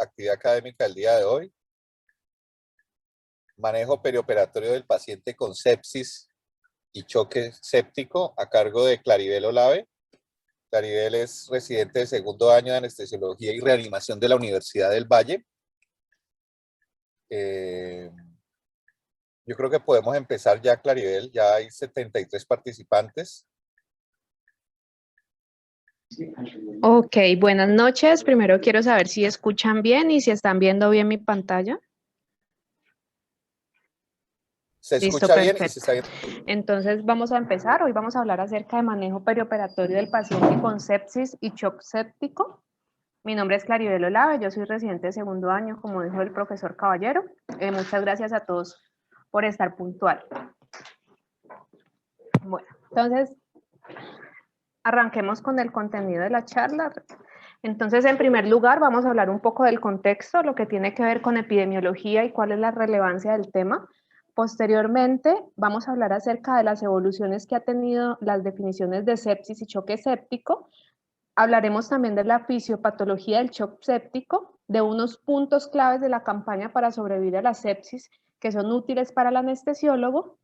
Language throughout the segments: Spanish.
actividad académica del día de hoy. Manejo perioperatorio del paciente con sepsis y choque séptico a cargo de Claribel Olave. Claribel es residente de segundo año de anestesiología y reanimación de la Universidad del Valle. Yo creo que podemos empezar ya, Claribel. Ya hay 73 participantes. Ok, buenas noches. Primero quiero saber si escuchan bien y si están viendo bien mi pantalla. Se escucha bien y se está viendo. Entonces vamos a empezar. Hoy vamos a hablar acerca de manejo perioperatorio del paciente con sepsis y shock séptico. Mi nombre es Claribel Olave, yo soy residente de segundo año, como dijo el profesor Caballero. Muchas gracias a todos por estar puntual. Bueno, entonces arranquemos con el contenido de la charla. Entonces, en primer lugar, vamos a hablar un poco del contexto, lo que tiene que ver con epidemiología y cuál es la relevancia del tema. Posteriormente, vamos a hablar acerca de las evoluciones que ha tenido las definiciones de sepsis y choque séptico. Hablaremos también de la fisiopatología del shock séptico, de unos puntos claves de la campaña para sobrevivir a la sepsis que son útiles para el anestesiólogo,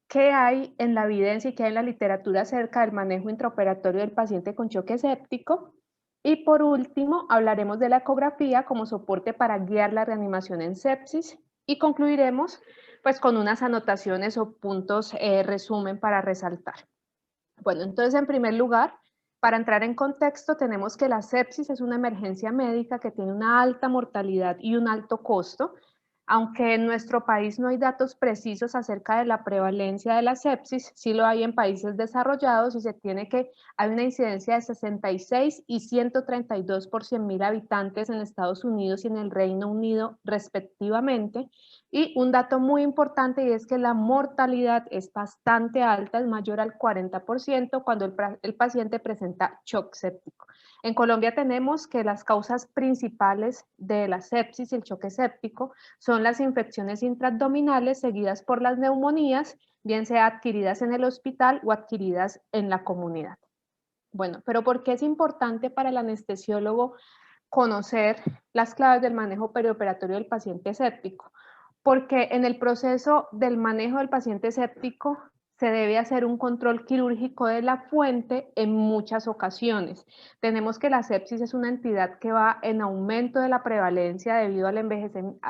qué hay en la evidencia y qué hay en la literatura acerca del manejo intraoperatorio del paciente con choque séptico. Y por último, hablaremos de la ecografía como soporte para guiar la reanimación en sepsis y concluiremos pues con unas anotaciones o puntos resumen para resaltar. Bueno, entonces en primer lugar, para entrar en contexto, tenemos que la sepsis es una emergencia médica que tiene una alta mortalidad y un alto costo. Aunque en nuestro país no hay datos precisos acerca de la prevalencia de la sepsis, sí lo hay en países desarrollados y se tiene que hay una incidencia de 66 y 132 por 100.000 habitantes en Estados Unidos y en el Reino Unido respectivamente. Y un dato muy importante y es que la mortalidad es bastante alta, es mayor al 40% cuando el paciente presenta shock séptico. En Colombia tenemos que las causas principales de la sepsis y el choque séptico son las infecciones intraabdominales seguidas por las neumonías, bien sea adquiridas en el hospital o adquiridas en la comunidad. Bueno, pero ¿por qué es importante para el anestesiólogo conocer las claves del manejo perioperatorio del paciente séptico? Porque en el proceso del manejo del paciente séptico se debe hacer un control quirúrgico de la fuente en muchas ocasiones. Tenemos que la sepsis es una entidad que va en aumento de la prevalencia debido al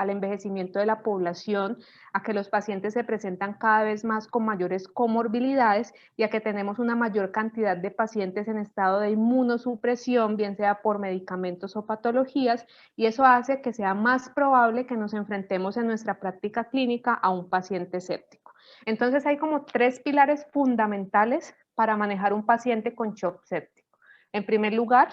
envejecimiento de la población, a que los pacientes se presentan cada vez más con mayores comorbilidades y a que tenemos una mayor cantidad de pacientes en estado de inmunosupresión, bien sea por medicamentos o patologías, y eso hace que sea más probable que nos enfrentemos en nuestra práctica clínica a un paciente séptico. Entonces hay como 3 pilares fundamentales para manejar un paciente con shock séptico. En primer lugar,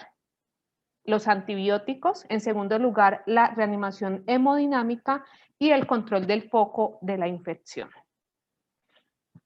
los antibióticos. En segundo lugar, la reanimación hemodinámica y el control del foco de la infección.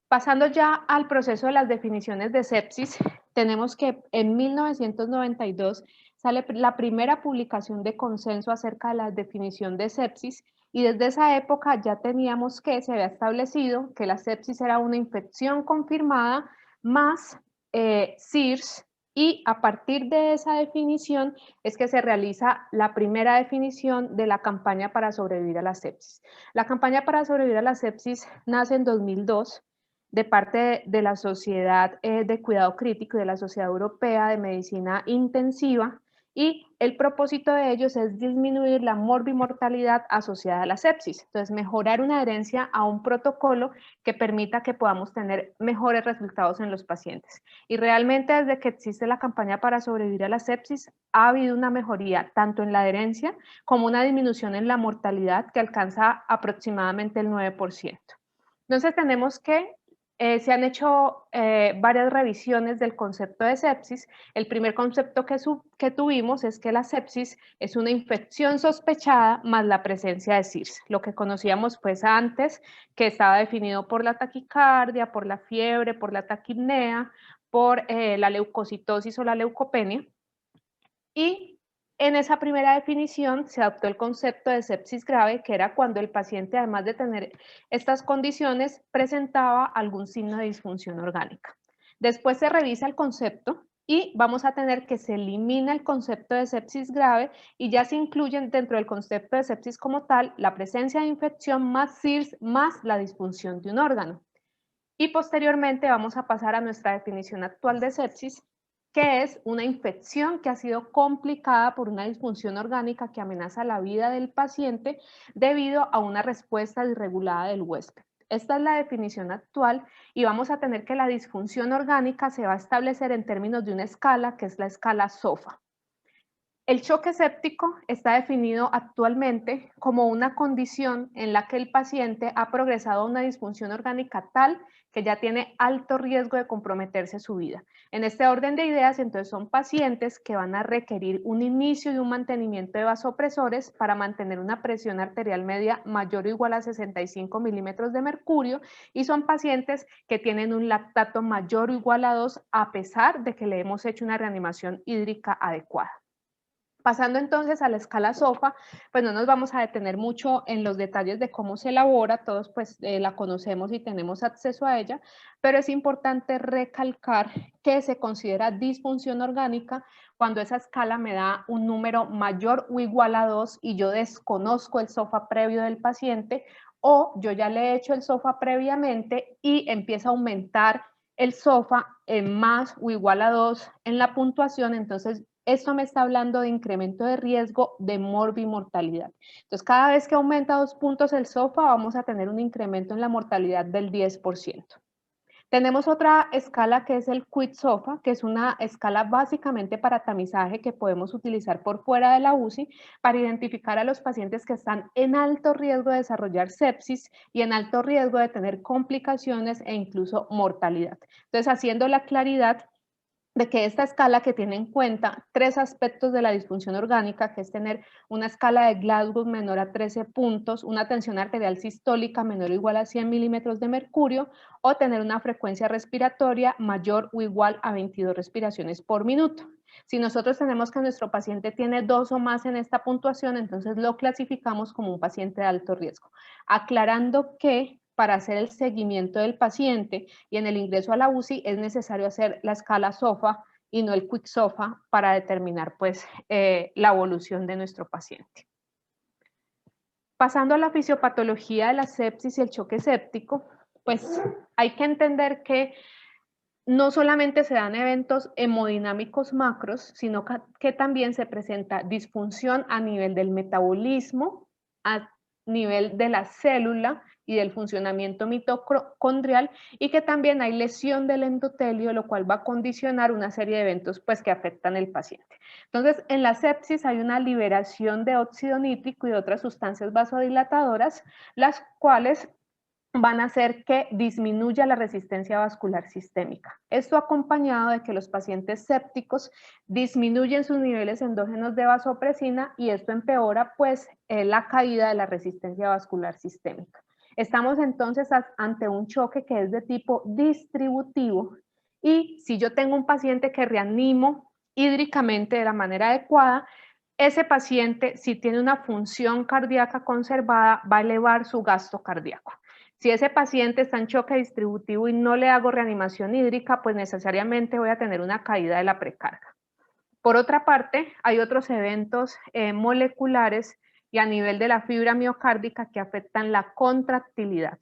Pasando ya al proceso de las definiciones de sepsis, tenemos que en 1992 sale la primera publicación de consenso acerca de la definición de sepsis y desde esa época ya teníamos que se había establecido que la sepsis era una infección confirmada más SIRS y a partir de esa definición es que se realiza la primera definición de la campaña para sobrevivir a la sepsis. La campaña para sobrevivir a la sepsis nace en 2002 de parte de la Sociedad de Cuidado Crítico y de la Sociedad Europea de Medicina Intensiva, y el propósito de ellos es disminuir la morbimortalidad asociada a la sepsis. Entonces, mejorar una adherencia a un protocolo que permita que podamos tener mejores resultados en los pacientes. Y realmente desde que existe la campaña para sobrevivir a la sepsis, ha habido una mejoría tanto en la adherencia como una disminución en la mortalidad que alcanza aproximadamente el 9%. Entonces, tenemos que se han hecho varias revisiones del concepto de sepsis. El primer concepto que tuvimos es que la sepsis es una infección sospechada más la presencia de SIRS, lo que conocíamos pues antes, que estaba definido por la taquicardia, por la fiebre, por la taquipnea, por la leucocitosis o la leucopenia. Y en esa primera definición se adoptó el concepto de sepsis grave, que era cuando el paciente, además de tener estas condiciones, presentaba algún signo de disfunción orgánica. Después se revisa el concepto y vamos a tener que se elimina el concepto de sepsis grave y ya se incluyen dentro del concepto de sepsis como tal la presencia de infección más SIRS más la disfunción de un órgano. Y posteriormente vamos a pasar a nuestra definición actual de sepsis, que es una infección que ha sido complicada por una disfunción orgánica que amenaza la vida del paciente debido a una respuesta desregulada del huésped. Esta es la definición actual y vamos a tener que la disfunción orgánica se va a establecer en términos de una escala que es la escala SOFA. El choque séptico está definido actualmente como una condición en la que el paciente ha progresado a una disfunción orgánica tal que ya tiene alto riesgo de comprometerse su vida. En este orden de ideas, entonces son pacientes que van a requerir un inicio y un mantenimiento de vasopresores para mantener una presión arterial media mayor o igual a 65 milímetros de mercurio y son pacientes que tienen un lactato mayor o igual a 2 a pesar de que le hemos hecho una reanimación hídrica adecuada. Pasando entonces a la escala SOFA, pues no nos vamos a detener mucho en los detalles de cómo se elabora, todos pues la conocemos y tenemos acceso a ella, pero es importante recalcar que se considera disfunción orgánica cuando esa escala me da un número mayor o igual a 2 y yo desconozco el SOFA previo del paciente o yo ya le he hecho el SOFA previamente y empieza a aumentar el SOFA en más o igual a 2 en la puntuación, entonces esto me está hablando de incremento de riesgo de morbimortalidad. Entonces, cada vez que aumenta 2 puntos el SOFA, vamos a tener un incremento en la mortalidad del 10%. Tenemos otra escala que es el QIT-SOFA, que es una escala básicamente para tamizaje que podemos utilizar por fuera de la UCI para identificar a los pacientes que están en alto riesgo de desarrollar sepsis y en alto riesgo de tener complicaciones e incluso mortalidad. Entonces, haciendo la claridad de que esta escala que tiene en cuenta 3 aspectos de la disfunción orgánica, que es tener una escala de Glasgow menor a 13 puntos, una tensión arterial sistólica menor o igual a 100 milímetros de mercurio, o tener una frecuencia respiratoria mayor o igual a 22 respiraciones por minuto. Si nosotros tenemos que nuestro paciente tiene 2 o más en esta puntuación, entonces lo clasificamos como un paciente de alto riesgo. Aclarando que para hacer el seguimiento del paciente y en el ingreso a la UCI es necesario hacer la escala SOFA y no el Quick SOFA para determinar pues la evolución de nuestro paciente. Pasando a la fisiopatología de la sepsis y el choque séptico, pues hay que entender que no solamente se dan eventos hemodinámicos macros, sino que también se presenta disfunción a nivel del metabolismo, a nivel de la célula y del funcionamiento mitocondrial y que también hay lesión del endotelio, lo cual va a condicionar una serie de eventos pues, que afectan al paciente. Entonces, en la sepsis hay una liberación de óxido nítrico y de otras sustancias vasodilatadoras, las cuales van a hacer que disminuya la resistencia vascular sistémica. Esto acompañado de que los pacientes sépticos disminuyen sus niveles endógenos de vasopresina y esto empeora pues la caída de la resistencia vascular sistémica. Estamos entonces ante un choque que es de tipo distributivo y si yo tengo un paciente que reanimo hídricamente de la manera adecuada, ese paciente, si tiene una función cardíaca conservada, va a elevar su gasto cardíaco. Si ese paciente está en choque distributivo y no le hago reanimación hídrica, pues necesariamente voy a tener una caída de la precarga. Por otra parte, hay otros eventos moleculares y a nivel de la fibra miocárdica que afectan la contractilidad.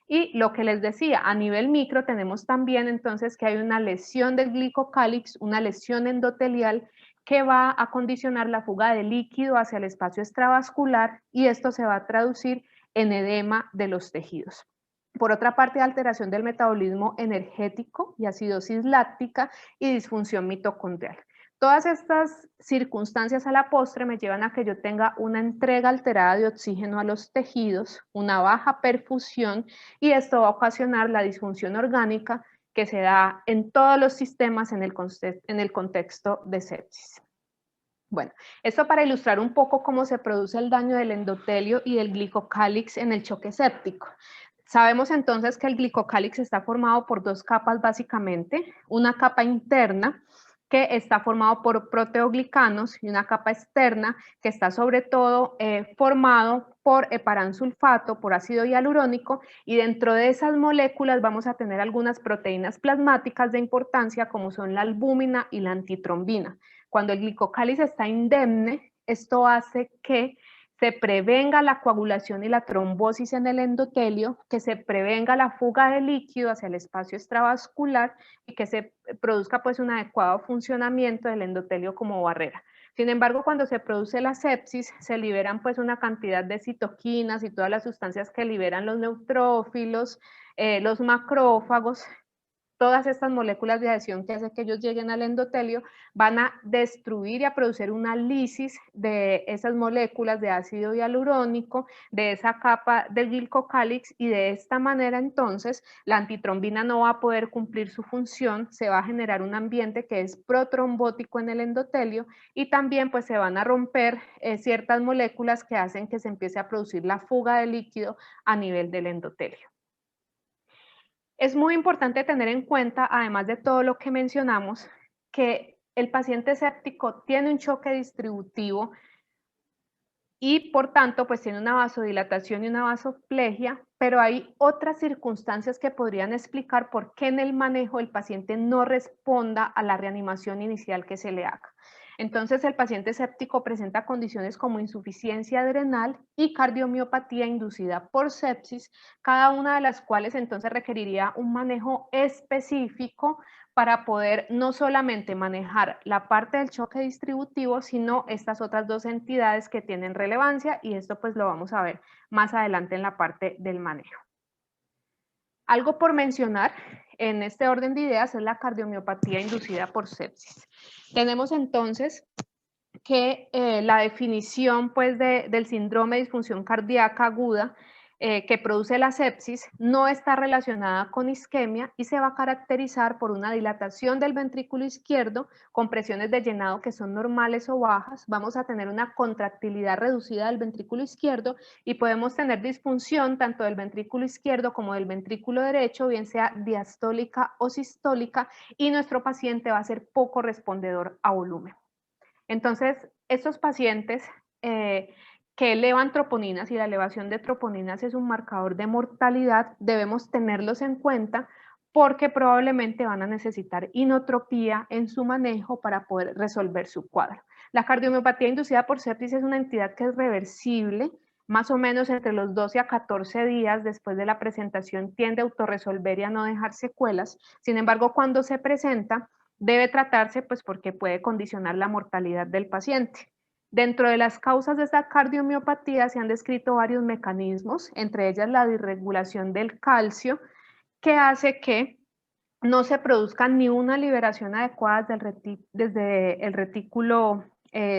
Y lo que les decía, a nivel micro tenemos también entonces que hay una lesión del glicocálix, una lesión endotelial que va a condicionar la fuga de líquido hacia el espacio extravascular y esto se va a traducir en edema de los tejidos. Por otra parte, alteración del metabolismo energético y acidosis láctica y disfunción mitocondrial. Todas estas circunstancias a la postre me llevan a que yo tenga una entrega alterada de oxígeno a los tejidos, una baja perfusión y esto va a ocasionar la disfunción orgánica que se da en todos los sistemas en el contexto de sepsis. Bueno, esto para ilustrar un poco cómo se produce el daño del endotelio y del glicocálix en el choque séptico. Sabemos entonces que el glicocálix está formado por 2 capas básicamente, una capa interna que está formado por proteoglicanos y una capa externa que está sobre todo formado por heparansulfato, por ácido hialurónico, y dentro de esas moléculas vamos a tener algunas proteínas plasmáticas de importancia como son la albúmina y la antitrombina. Cuando el glicocáliz está indemne, esto hace que se prevenga la coagulación y la trombosis en el endotelio, que se prevenga la fuga de líquido hacia el espacio extravascular y que se produzca pues un adecuado funcionamiento del endotelio como barrera. Sin embargo, cuando se produce la sepsis, se liberan pues una cantidad de citoquinas y todas las sustancias que liberan los neutrófilos, los macrófagos. Todas estas moléculas de adhesión que hacen que ellos lleguen al endotelio van a destruir y a producir una lisis de esas moléculas de ácido hialurónico, de esa capa del glicocálix, y de esta manera entonces la antitrombina no va a poder cumplir su función, se va a generar un ambiente que es protrombótico en el endotelio y también pues se van a romper ciertas moléculas que hacen que se empiece a producir la fuga de líquido a nivel del endotelio. Es muy importante tener en cuenta, además de todo lo que mencionamos, que el paciente séptico tiene un choque distributivo y por tanto pues tiene una vasodilatación y una vasoplegia, pero hay otras circunstancias que podrían explicar por qué en el manejo el paciente no responda a la reanimación inicial que se le haga. Entonces el paciente séptico presenta condiciones como insuficiencia adrenal y cardiomiopatía inducida por sepsis, cada una de las cuales entonces requeriría un manejo específico para poder no solamente manejar la parte del choque distributivo, sino estas otras dos entidades que tienen relevancia, y esto pues lo vamos a ver más adelante en la parte del manejo. Algo por mencionar en este orden de ideas es la cardiomiopatía inducida por sepsis. Tenemos entonces que la definición pues, del síndrome de disfunción cardíaca aguda que produce la sepsis no está relacionada con isquemia y se va a caracterizar por una dilatación del ventrículo izquierdo con presiones de llenado que son normales o bajas. Vamos a tener una contractilidad reducida del ventrículo izquierdo y podemos tener disfunción tanto del ventrículo izquierdo como del ventrículo derecho, bien sea diastólica o sistólica, y nuestro paciente va a ser poco respondedor a volumen. Entonces, estos pacientes que elevan troponinas, y la elevación de troponinas es un marcador de mortalidad, debemos tenerlos en cuenta porque probablemente van a necesitar inotropía en su manejo para poder resolver su cuadro. La cardiomiopatía inducida por sepsis es una entidad que es reversible, más o menos entre los 12 a 14 días después de la presentación tiende a autorresolver y a no dejar secuelas. Sin embargo, cuando se presenta, debe tratarse pues porque puede condicionar la mortalidad del paciente. Dentro de las causas de esta cardiomiopatía se han descrito varios mecanismos, entre ellas la disregulación del calcio, que hace que no se produzca ni una liberación adecuada desde el retículo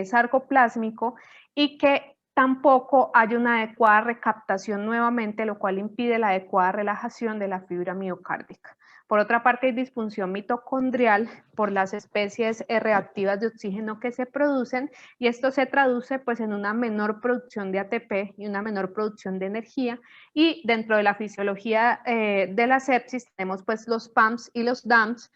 sarcoplásmico y que tampoco haya una adecuada recaptación nuevamente, lo cual impide la adecuada relajación de la fibra miocárdica. Por otra parte, hay disfunción mitocondrial por las especies reactivas de oxígeno que se producen, y esto se traduce pues en una menor producción de ATP y una menor producción de energía. Y dentro de la fisiología de la sepsis tenemos pues los PAMS y los DAMS,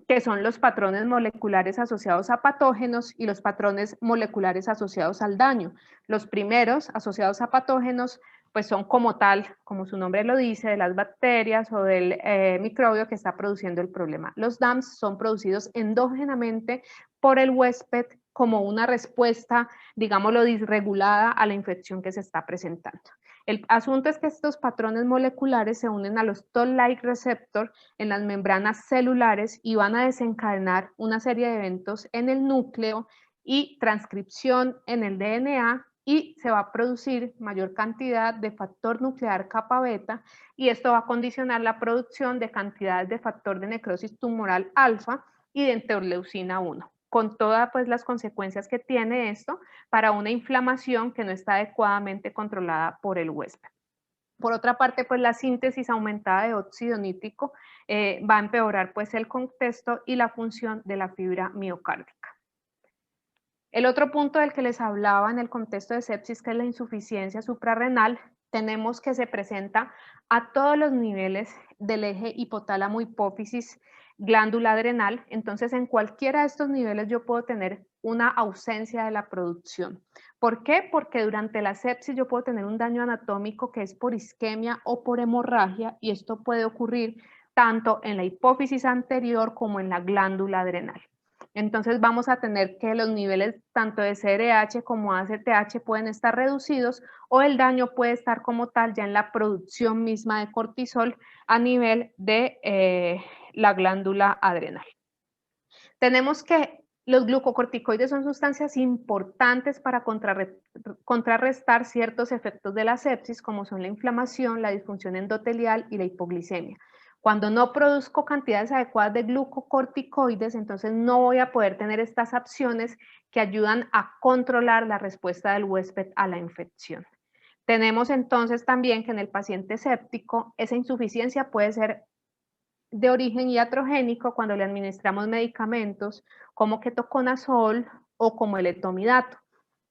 que son los patrones moleculares asociados a patógenos y los patrones moleculares asociados al daño. Los primeros, asociados a patógenos, pues son como tal, como su nombre lo dice, de las bacterias o del microbio que está produciendo el problema. Los DAMS son producidos endógenamente por el huésped como una respuesta, digámoslo, disregulada a la infección que se está presentando. El asunto es que estos patrones moleculares se unen a los toll-like receptor en las membranas celulares y van a desencadenar una serie de eventos en el núcleo y transcripción en el DNA, y se va a producir mayor cantidad de factor nuclear capa beta, y esto va a condicionar la producción de cantidades de factor de necrosis tumoral alfa y de interleucina 1, con todas pues, las consecuencias que tiene esto para una inflamación que no está adecuadamente controlada por el huésped. Por otra parte, pues la síntesis aumentada de óxido nítrico va a empeorar pues el contexto y la función de la fibra miocárdica. El otro punto del que les hablaba en el contexto de sepsis, que es la insuficiencia suprarrenal, tenemos que se presenta a todos los niveles del eje hipotálamo-hipófisis glándula adrenal. Entonces, en cualquiera de estos niveles yo puedo tener una ausencia de la producción. ¿Por qué? Porque durante la sepsis yo puedo tener un daño anatómico que es por isquemia o por hemorragia, y esto puede ocurrir tanto en la hipófisis anterior como en la glándula adrenal. Entonces vamos a tener que los niveles tanto de CRH como ACTH pueden estar reducidos, o el daño puede estar como tal ya en la producción misma de cortisol a nivel de la glándula adrenal. Tenemos que los glucocorticoides son sustancias importantes para contrarrestar ciertos efectos de la sepsis, como son la inflamación, la disfunción endotelial y la hipoglicemia. Cuando no produzco cantidades adecuadas de glucocorticoides, entonces no voy a poder tener estas acciones que ayudan a controlar la respuesta del huésped a la infección. Tenemos entonces también que en el paciente séptico esa insuficiencia puede ser de origen iatrogénico cuando le administramos medicamentos como ketoconazol o como el etomidato.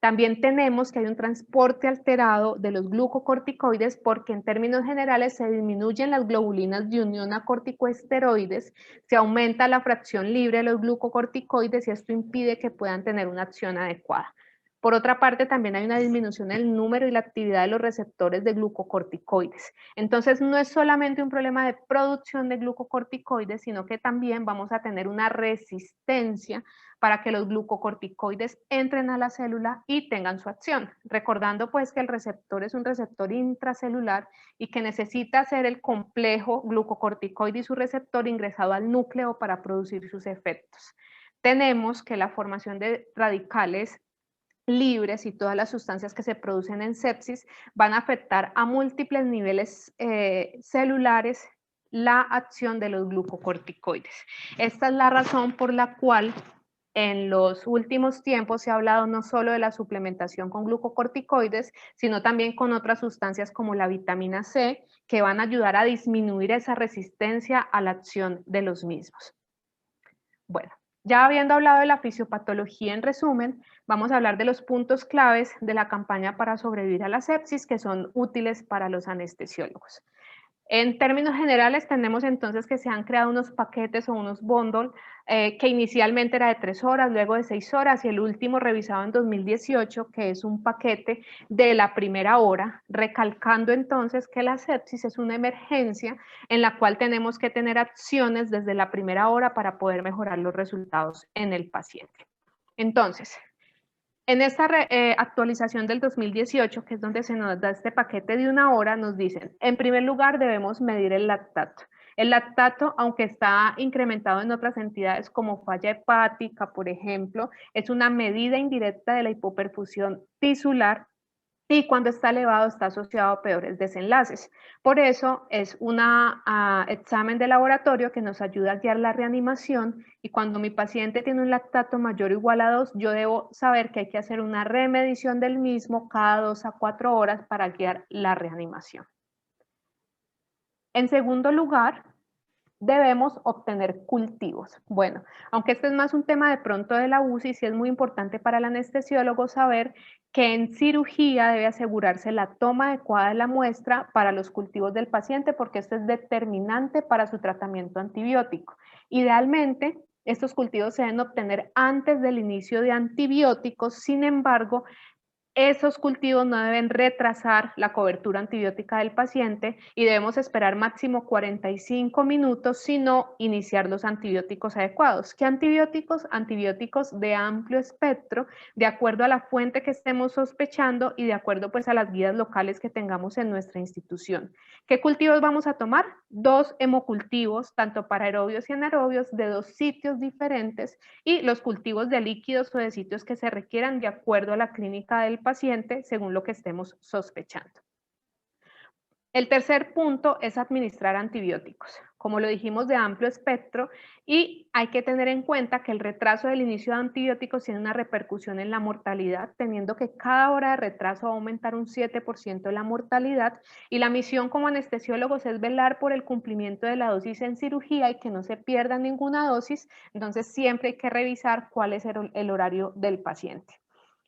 También tenemos que hay un transporte alterado de los glucocorticoides, porque en términos generales se disminuyen las globulinas de unión a corticosteroides, se aumenta la fracción libre de los glucocorticoides y esto impide que puedan tener una acción adecuada. Por otra parte, también hay una disminución en el número y la actividad de los receptores de glucocorticoides. Entonces, no es solamente un problema de producción de glucocorticoides, sino que también vamos a tener una resistencia para que los glucocorticoides entren a la célula y tengan su acción. Recordando pues que el receptor es un receptor intracelular y que necesita ser el complejo glucocorticoide y su receptor ingresado al núcleo para producir sus efectos. Tenemos que la formación de radicales libres y todas las sustancias que se producen en sepsis van a afectar a múltiples niveles celulares la acción de los glucocorticoides. Esta es la razón por la cual en los últimos tiempos se ha hablado no solo de la suplementación con glucocorticoides, sino también con otras sustancias como la vitamina C, que van a ayudar a disminuir esa resistencia a la acción de los mismos. Bueno, ya habiendo hablado de la fisiopatología en resumen, vamos a hablar de los puntos claves de la campaña para sobrevivir a la sepsis que son útiles para los anestesiólogos. En términos generales, tenemos entonces que se han creado unos paquetes o unos bundles que inicialmente era de 3 horas, luego de 6 horas y el último revisado en 2018, que es un paquete de la primera hora, recalcando entonces que la sepsis es una emergencia en la cual tenemos que tener acciones desde la primera hora para poder mejorar los resultados en el paciente. Entonces, en esta actualización del 2018, que es donde se nos da este paquete de 1 hora, nos dicen, en primer lugar, debemos medir el lactato. El lactato, aunque está incrementado en otras entidades como falla hepática, por ejemplo, es una medida indirecta de la hipoperfusión tisular y cuando está elevado está asociado a peores desenlaces. Por eso es un examen de laboratorio que nos ayuda a guiar la reanimación y cuando mi paciente tiene un lactato mayor o igual a 2, yo debo saber que hay que hacer una remedición del mismo cada 2 a 4 horas para guiar la reanimación. En segundo lugar, debemos obtener cultivos. Bueno, aunque este es más un tema de pronto de la UCI, sí es muy importante para el anestesiólogo saber que en cirugía debe asegurarse la toma adecuada de la muestra para los cultivos del paciente porque esto es determinante para su tratamiento antibiótico. Idealmente, estos cultivos se deben obtener antes del inicio de antibióticos, sin embargo, esos cultivos no deben retrasar la cobertura antibiótica del paciente y debemos esperar máximo 45 minutos, sino iniciar los antibióticos adecuados. ¿Qué antibióticos? Antibióticos de amplio espectro, de acuerdo a la fuente que estemos sospechando y de acuerdo pues a las guías locales que tengamos en nuestra institución. ¿Qué cultivos vamos a tomar? 2 hemocultivos, tanto para aerobios y anaerobios, de 2 sitios diferentes y los cultivos de líquidos o de sitios que se requieran de acuerdo a la clínica del paciente según lo que estemos sospechando. El tercer punto es administrar antibióticos, como lo dijimos, de amplio espectro, y hay que tener en cuenta que el retraso del inicio de antibióticos tiene una repercusión en la mortalidad, teniendo que cada hora de retraso va a aumentar un 7% la mortalidad, y la misión como anestesiólogos es velar por el cumplimiento de la dosis en cirugía y que no se pierda ninguna dosis, entonces siempre hay que revisar cuál es el horario del paciente.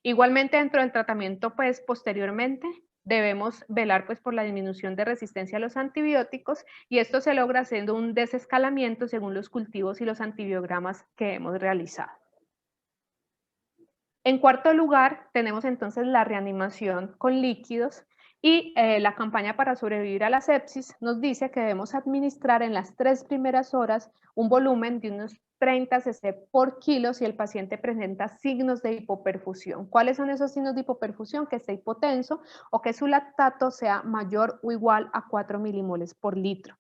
Igualmente dentro del tratamiento, pues posteriormente, debemos velar pues por la disminución de resistencia a los antibióticos y esto se logra haciendo un desescalamiento según los cultivos y los antibiogramas que hemos realizado. En cuarto lugar, tenemos entonces la reanimación con líquidos y la campaña para sobrevivir a la sepsis nos dice que debemos administrar en las 3 primeras horas un volumen de unos 30 cc por kilo si el paciente presenta signos de hipoperfusión. ¿Cuáles son esos signos de hipoperfusión? Que esté hipotenso o que su lactato sea mayor o igual a 4 milimoles por litro.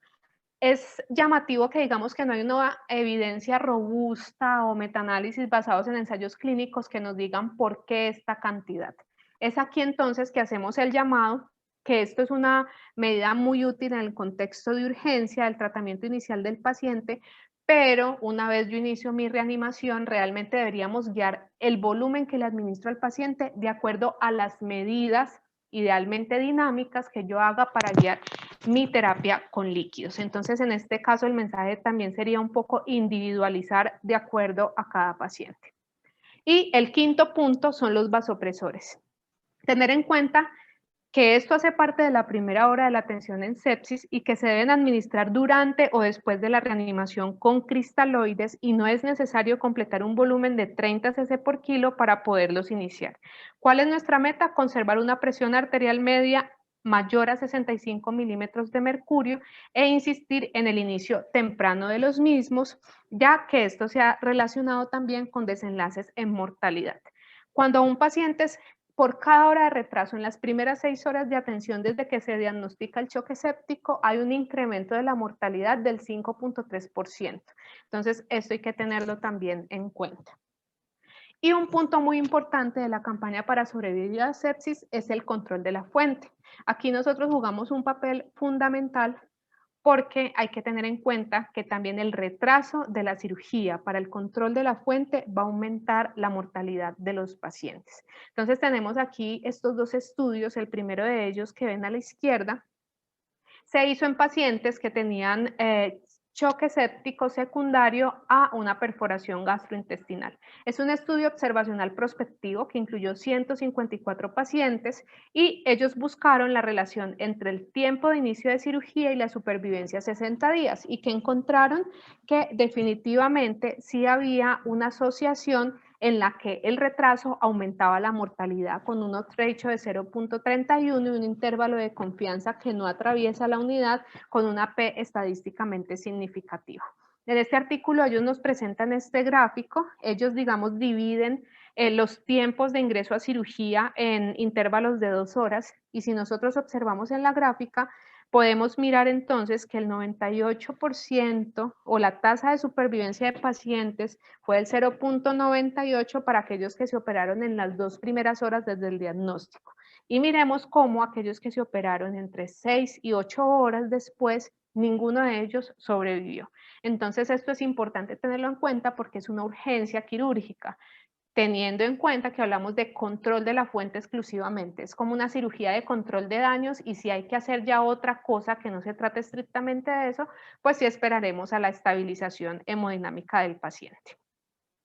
Es llamativo que digamos que no hay una evidencia robusta o metaanálisis basados en ensayos clínicos que nos digan por qué esta cantidad. Es aquí entonces que hacemos el llamado, que esto es una medida muy útil en el contexto de urgencia del tratamiento inicial del paciente, pero una vez yo inicio mi reanimación, realmente deberíamos guiar el volumen que le administro al paciente de acuerdo a las medidas idealmente dinámicas que yo haga para guiar mi terapia con líquidos. Entonces, en este caso, el mensaje también sería un poco individualizar de acuerdo a cada paciente. Y el quinto punto son los vasopresores. Tener en cuenta que esto hace parte de la primera hora de la atención en sepsis y que se deben administrar durante o después de la reanimación con cristaloides y no es necesario completar un volumen de 30 cc por kilo para poderlos iniciar. ¿Cuál es nuestra meta? Conservar una presión arterial media mayor a 65 milímetros de mercurio e insistir en el inicio temprano de los mismos, ya que esto se ha relacionado también con desenlaces en mortalidad. Cuando un paciente por cada hora de retraso en las primeras 6 horas de atención desde que se diagnostica el choque séptico, hay un incremento de la mortalidad del 5.3%. Entonces, esto hay que tenerlo también en cuenta. Y un punto muy importante de la campaña para sobrevivir a la sepsis es el control de la fuente. Aquí nosotros jugamos un papel fundamental porque hay que tener en cuenta que también el retraso de la cirugía para el control de la fuente va a aumentar la mortalidad de los pacientes. Entonces tenemos aquí estos dos estudios, el primero de ellos que ven a la izquierda, se hizo en pacientes que tenían choque séptico secundario a una perforación gastrointestinal. Es un estudio observacional prospectivo que incluyó 154 pacientes y ellos buscaron la relación entre el tiempo de inicio de cirugía y la supervivencia a 60 días y que encontraron que definitivamente sí había una asociación en la que el retraso aumentaba la mortalidad con un odds ratio de 0.31 y un intervalo de confianza que no atraviesa la unidad con una P estadísticamente significativa. En este artículo ellos nos presentan este gráfico, ellos digamos dividen los tiempos de ingreso a cirugía en intervalos de 2 horas y si nosotros observamos en la gráfica, podemos mirar entonces que el 98% o la tasa de supervivencia de pacientes fue el 0.98 para aquellos que se operaron en las 2 primeras horas desde el diagnóstico. Y miremos cómo aquellos que se operaron entre 6 y 8 horas después, ninguno de ellos sobrevivió. Entonces esto es importante tenerlo en cuenta porque es una urgencia quirúrgica, teniendo en cuenta que hablamos de control de la fuente exclusivamente. Es como una cirugía de control de daños y si hay que hacer ya otra cosa que no se trate estrictamente de eso, pues sí esperaremos a la estabilización hemodinámica del paciente.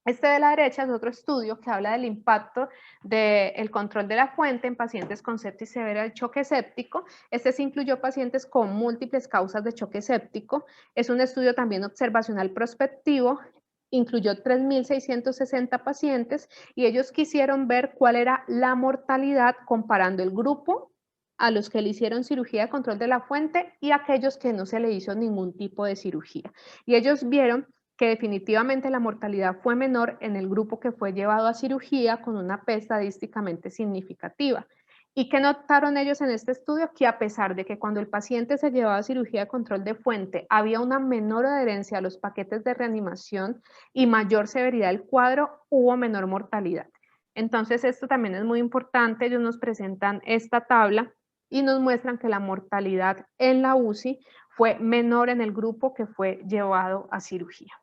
Este de la derecha es otro estudio que habla del impacto del control de la fuente en pacientes con sepsis severa del choque séptico. Este se incluyó pacientes con múltiples causas de choque séptico. Es un estudio también observacional prospectivo. Incluyó 3.660 pacientes y ellos quisieron ver cuál era la mortalidad comparando el grupo a los que le hicieron cirugía de control de la fuente y aquellos que no se le hizo ningún tipo de cirugía. Y ellos vieron que definitivamente la mortalidad fue menor en el grupo que fue llevado a cirugía con una P estadísticamente significativa. ¿Y qué notaron ellos en este estudio? Que a pesar de que cuando el paciente se llevaba a cirugía de control de fuente había una menor adherencia a los paquetes de reanimación y mayor severidad del cuadro, hubo menor mortalidad. Entonces esto también es muy importante, ellos nos presentan esta tabla y nos muestran que la mortalidad en la UCI fue menor en el grupo que fue llevado a cirugía.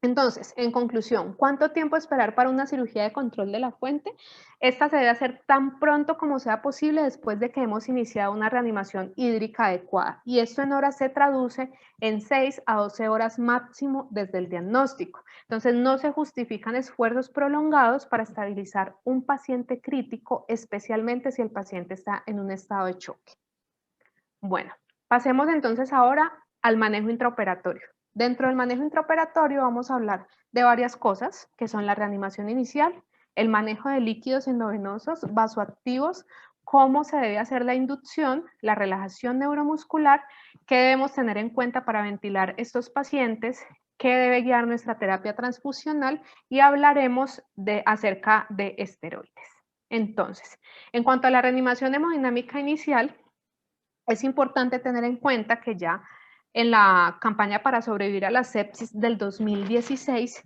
Entonces, en conclusión, ¿cuánto tiempo esperar para una cirugía de control de la fuente? Esta se debe hacer tan pronto como sea posible después de que hemos iniciado una reanimación hídrica adecuada. Y esto en horas se traduce en 6 a 12 horas máximo desde el diagnóstico. Entonces, no se justifican esfuerzos prolongados para estabilizar un paciente crítico, especialmente si el paciente está en un estado de choque. Bueno, pasemos entonces ahora al manejo intraoperatorio. Dentro del manejo intraoperatorio vamos a hablar de varias cosas, que son la reanimación inicial, el manejo de líquidos endovenosos, vasoactivos, cómo se debe hacer la inducción, la relajación neuromuscular, qué debemos tener en cuenta para ventilar estos pacientes, qué debe guiar nuestra terapia transfusional y hablaremos acerca de esteroides. Entonces, en cuanto a la reanimación hemodinámica inicial, es importante tener en cuenta que ya en la campaña para sobrevivir a la sepsis del 2016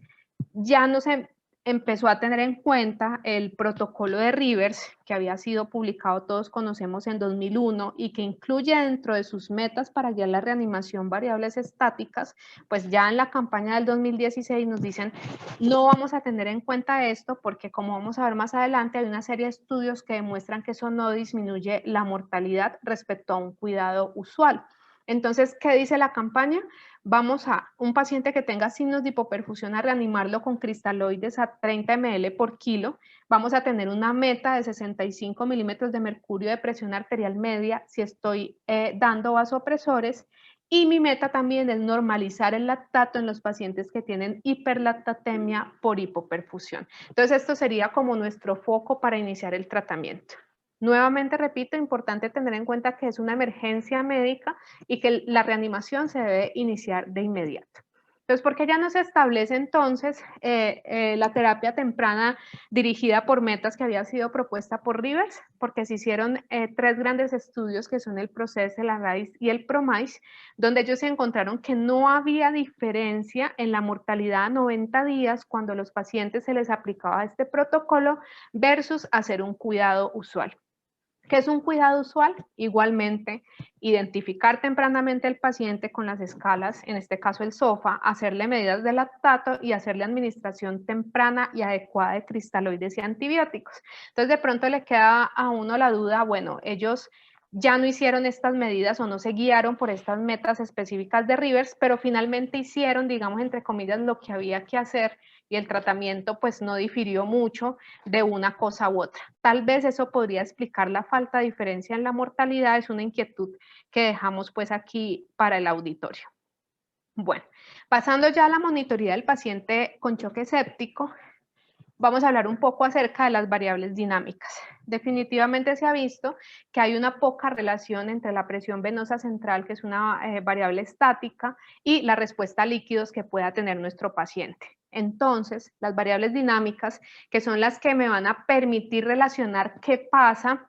ya no se empezó a tener en cuenta el protocolo de Rivers, que había sido publicado, todos conocemos, en 2001 y que incluye dentro de sus metas para guiar la reanimación variables estáticas. Pues ya en la campaña del 2016 nos dicen no vamos a tener en cuenta esto porque, como vamos a ver más adelante, hay una serie de estudios que demuestran que eso no disminuye la mortalidad respecto a un cuidado usual. Entonces, ¿qué dice la campaña? Vamos a un paciente que tenga signos de hipoperfusión a reanimarlo con cristaloides a 30 ml por kilo. Vamos a tener una meta de 65 milímetros de mercurio de presión arterial media si estoy dando vasopresores. Y mi meta también es normalizar el lactato en los pacientes que tienen hiperlactatemia por hipoperfusión. Entonces, esto sería como nuestro foco para iniciar el tratamiento. Nuevamente repito, importante tener en cuenta que es una emergencia médica y que la reanimación se debe iniciar de inmediato. Entonces, ¿por qué ya no se establece entonces la terapia temprana dirigida por metas que había sido propuesta por Rivers? Porque se hicieron 3 grandes estudios que son el PROCESS, el ARISE y el PROMISE, donde ellos encontraron que no había diferencia en la mortalidad a 90 días cuando a los pacientes se les aplicaba este protocolo versus hacer un cuidado usual. ¿Qué es un cuidado usual? Igualmente, identificar tempranamente al paciente con las escalas, en este caso el SOFA, hacerle medidas de lactato y hacerle administración temprana y adecuada de cristaloides y antibióticos. Entonces, de pronto le queda a uno la duda, bueno, ellos ya no hicieron estas medidas o no se guiaron por estas metas específicas de Rivers, pero finalmente hicieron, digamos, entre comillas, lo que había que hacer y el tratamiento pues no difirió mucho de una cosa u otra. Tal vez eso podría explicar la falta de diferencia en la mortalidad, es una inquietud que dejamos pues aquí para el auditorio. Bueno, pasando ya a la monitoría del paciente con choque séptico, vamos a hablar un poco acerca de las variables dinámicas. Definitivamente se ha visto que hay una poca relación entre la presión venosa central, que es una variable estática, y la respuesta a líquidos que pueda tener nuestro paciente. Entonces, las variables dinámicas, que son las que me van a permitir relacionar qué pasa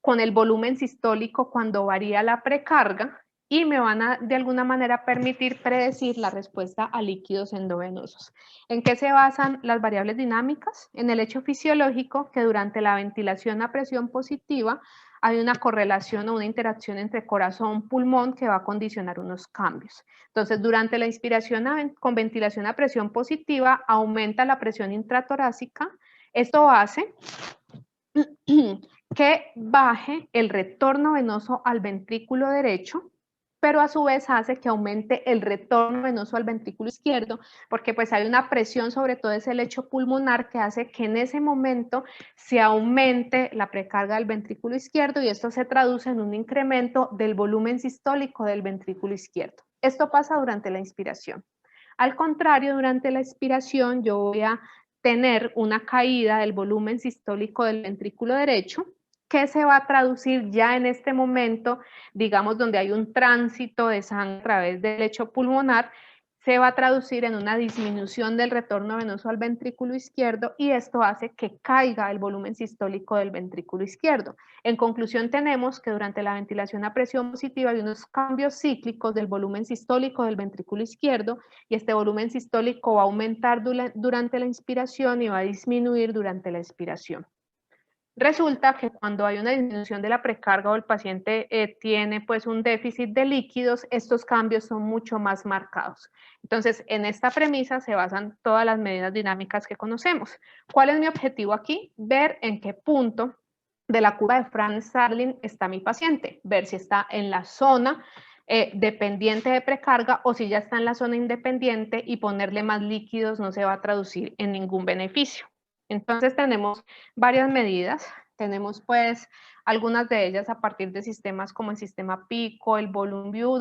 con el volumen sistólico cuando varía la precarga, y me van a de alguna manera permitir predecir la respuesta a líquidos endovenosos. ¿En qué se basan las variables dinámicas? En el hecho fisiológico que durante la ventilación a presión positiva hay una correlación o una interacción entre corazón-pulmón que va a condicionar unos cambios. Entonces, durante la inspiración con ventilación a presión positiva aumenta la presión intratorácica. Esto hace que baje el retorno venoso al ventrículo derecho, pero a su vez hace que aumente el retorno venoso al ventrículo izquierdo, porque pues hay una presión sobre todo ese lecho pulmonar que hace que en ese momento se aumente la precarga del ventrículo izquierdo y esto se traduce en un incremento del volumen sistólico del ventrículo izquierdo. Esto pasa durante la inspiración. Al contrario, durante la expiración yo voy a tener una caída del volumen sistólico del ventrículo derecho, que se va a traducir ya en este momento, digamos, donde hay un tránsito de sangre a través del lecho pulmonar, se va a traducir en una disminución del retorno venoso al ventrículo izquierdo y esto hace que caiga el volumen sistólico del ventrículo izquierdo. En conclusión, tenemos que durante la ventilación a presión positiva hay unos cambios cíclicos del volumen sistólico del ventrículo izquierdo y este volumen sistólico va a aumentar durante la inspiración y va a disminuir durante la expiración. Resulta que cuando hay una disminución de la precarga o el paciente tiene pues un déficit de líquidos, estos cambios son mucho más marcados. Entonces, en esta premisa se basan todas las medidas dinámicas que conocemos. ¿Cuál es mi objetivo aquí? Ver en qué punto de la curva de Franz-Starling está mi paciente, ver si está en la zona dependiente de precarga o si ya está en la zona independiente y ponerle más líquidos no se va a traducir en ningún beneficio. Entonces tenemos varias medidas, tenemos pues algunas de ellas a partir de sistemas como el sistema PICO, el Volume View,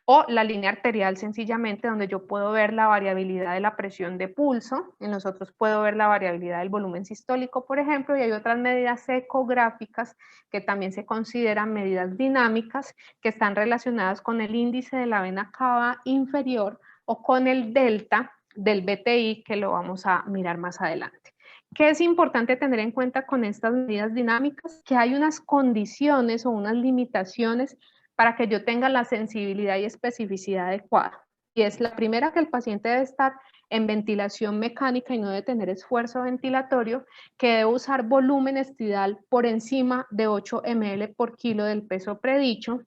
o la línea arterial sencillamente, donde yo puedo ver la variabilidad de la presión de pulso, en los otros puedo ver la variabilidad del volumen sistólico, por ejemplo, y hay otras medidas ecográficas que también se consideran medidas dinámicas que están relacionadas con el índice de la vena cava inferior o con el delta del BTI, que lo vamos a mirar más adelante. ¿Qué es importante tener en cuenta con estas medidas dinámicas? Que hay unas condiciones o unas limitaciones para que yo tenga la sensibilidad y especificidad adecuada. Y es la primera, que el paciente debe estar en ventilación mecánica y no debe tener esfuerzo ventilatorio, que debe usar volumen estridal por encima de 8 ml por kilo del peso predicho,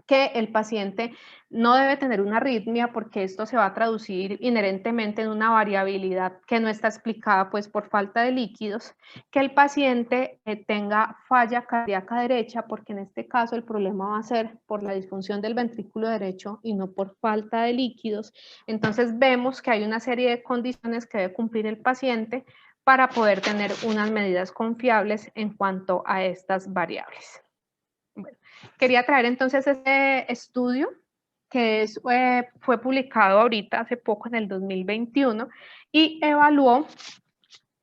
que el paciente no debe tener una arritmia porque esto se va a traducir inherentemente en una variabilidad que no está explicada pues por falta de líquidos, que el paciente tenga falla cardíaca derecha porque en este caso el problema va a ser por la disfunción del ventrículo derecho y no por falta de líquidos. Entonces vemos que hay una serie de condiciones que debe cumplir el paciente para poder tener unas medidas confiables en cuanto a estas variables. Bueno, quería traer entonces este estudio que fue publicado ahorita hace poco en el 2021 y evaluó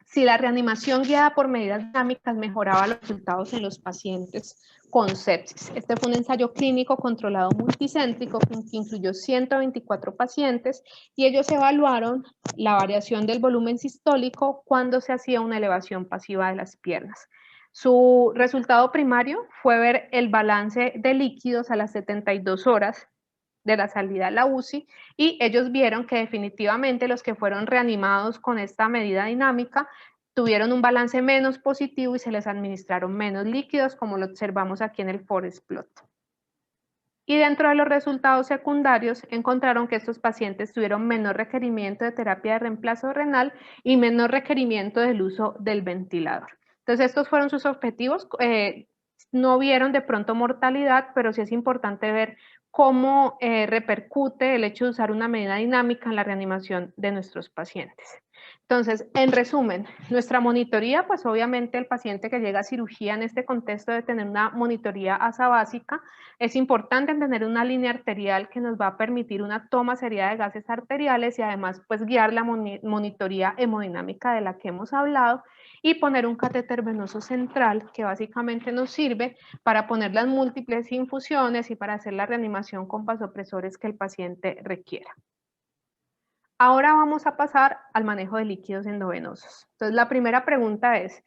si la reanimación guiada por medidas dinámicas mejoraba los resultados en los pacientes con sepsis. Este fue un ensayo clínico controlado multicéntrico que incluyó 124 pacientes y ellos evaluaron la variación del volumen sistólico cuando se hacía una elevación pasiva de las piernas. Su resultado primario fue ver el balance de líquidos a las 72 horas de la salida a la UCI y ellos vieron que definitivamente los que fueron reanimados con esta medida dinámica tuvieron un balance menos positivo y se les administraron menos líquidos, como lo observamos aquí en el forest plot. Y dentro de los resultados secundarios encontraron que estos pacientes tuvieron menor requerimiento de terapia de reemplazo renal y menor requerimiento del uso del ventilador. Entonces estos fueron sus objetivos. No vieron de pronto mortalidad, pero sí es importante ver cómo repercute el hecho de usar una medida dinámica en la reanimación de nuestros pacientes. Entonces, en resumen, nuestra monitoría, pues obviamente el paciente que llega a cirugía en este contexto debe tener una monitoría ASA básica. Es importante tener una línea arterial que nos va a permitir una toma seria de gases arteriales y además pues guiar la monitoría hemodinámica de la que hemos hablado y poner un catéter venoso central que básicamente nos sirve para poner las múltiples infusiones y para hacer la reanimación con vasopresores que el paciente requiera. Ahora vamos a pasar al manejo de líquidos endovenosos. Entonces, la primera pregunta es,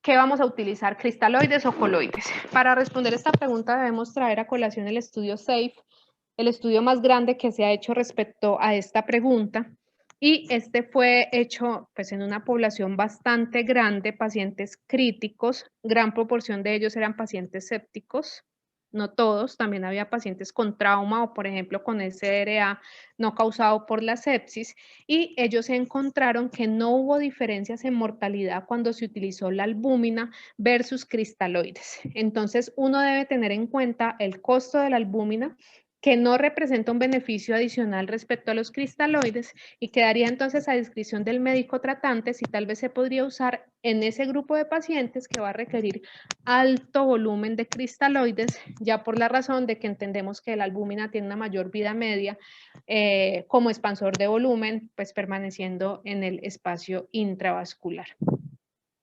¿qué vamos a utilizar, cristaloides o coloides? Para responder esta pregunta debemos traer a colación el estudio SAFE, el estudio más grande que se ha hecho respecto a esta pregunta. Y este fue hecho pues, en una población bastante grande, pacientes críticos, gran proporción de ellos eran pacientes sépticos, no todos, también había pacientes con trauma o por ejemplo con SRA no causado por la sepsis y ellos encontraron que no hubo diferencias en mortalidad cuando se utilizó la albúmina versus cristaloides. Entonces uno debe tener en cuenta el costo de la albúmina, que no representa un beneficio adicional respecto a los cristaloides y quedaría entonces a discreción del médico tratante si tal vez se podría usar en ese grupo de pacientes que va a requerir alto volumen de cristaloides, ya por la razón de que entendemos que la albúmina tiene una mayor vida media como expansor de volumen, pues permaneciendo en el espacio intravascular.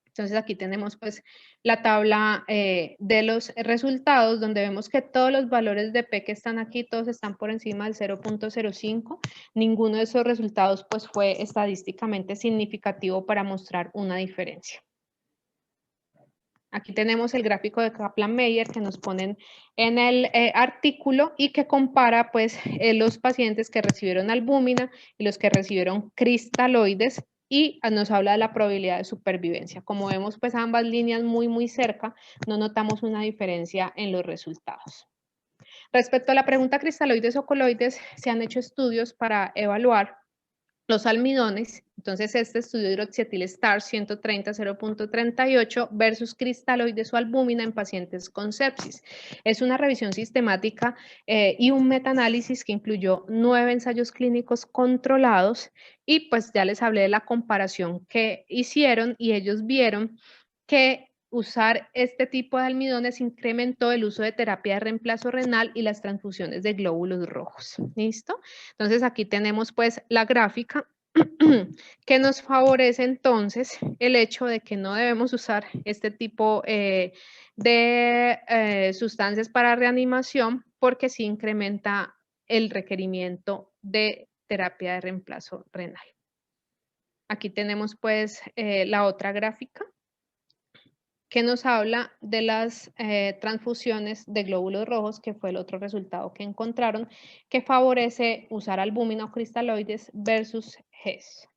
Entonces aquí tenemos pues la tabla de los resultados donde vemos que todos los valores de P que están aquí, todos están por encima del 0.05. Ninguno de esos resultados pues fue estadísticamente significativo para mostrar una diferencia. Aquí tenemos el gráfico de Kaplan-Meier que nos ponen en el artículo y que compara pues los pacientes que recibieron albúmina y los que recibieron cristaloides y nos habla de la probabilidad de supervivencia. Como vemos, pues ambas líneas muy cerca, no notamos una diferencia en los resultados. Respecto a la pregunta cristaloides o coloides, se han hecho estudios para evaluar los almidones. Entonces, este estudio hidroxietil STAR 130 0.38 versus cristaloides o albúmina en pacientes con sepsis. Es una revisión sistemática y un metaanálisis que incluyó 9 ensayos clínicos controlados, y pues ya les hablé de la comparación que hicieron, y ellos vieron que usar este tipo de almidones incrementó el uso de terapia de reemplazo renal y las transfusiones de glóbulos rojos. ¿Listo? Entonces aquí tenemos pues la gráfica que nos favorece entonces el hecho de que no debemos usar este tipo de sustancias para reanimación, porque sí incrementa el requerimiento de terapia de reemplazo renal. Aquí tenemos pues la otra gráfica que nos habla de las transfusiones de glóbulos rojos, que fue el otro resultado que encontraron, que favorece usar albúmina o cristaloides versus GES.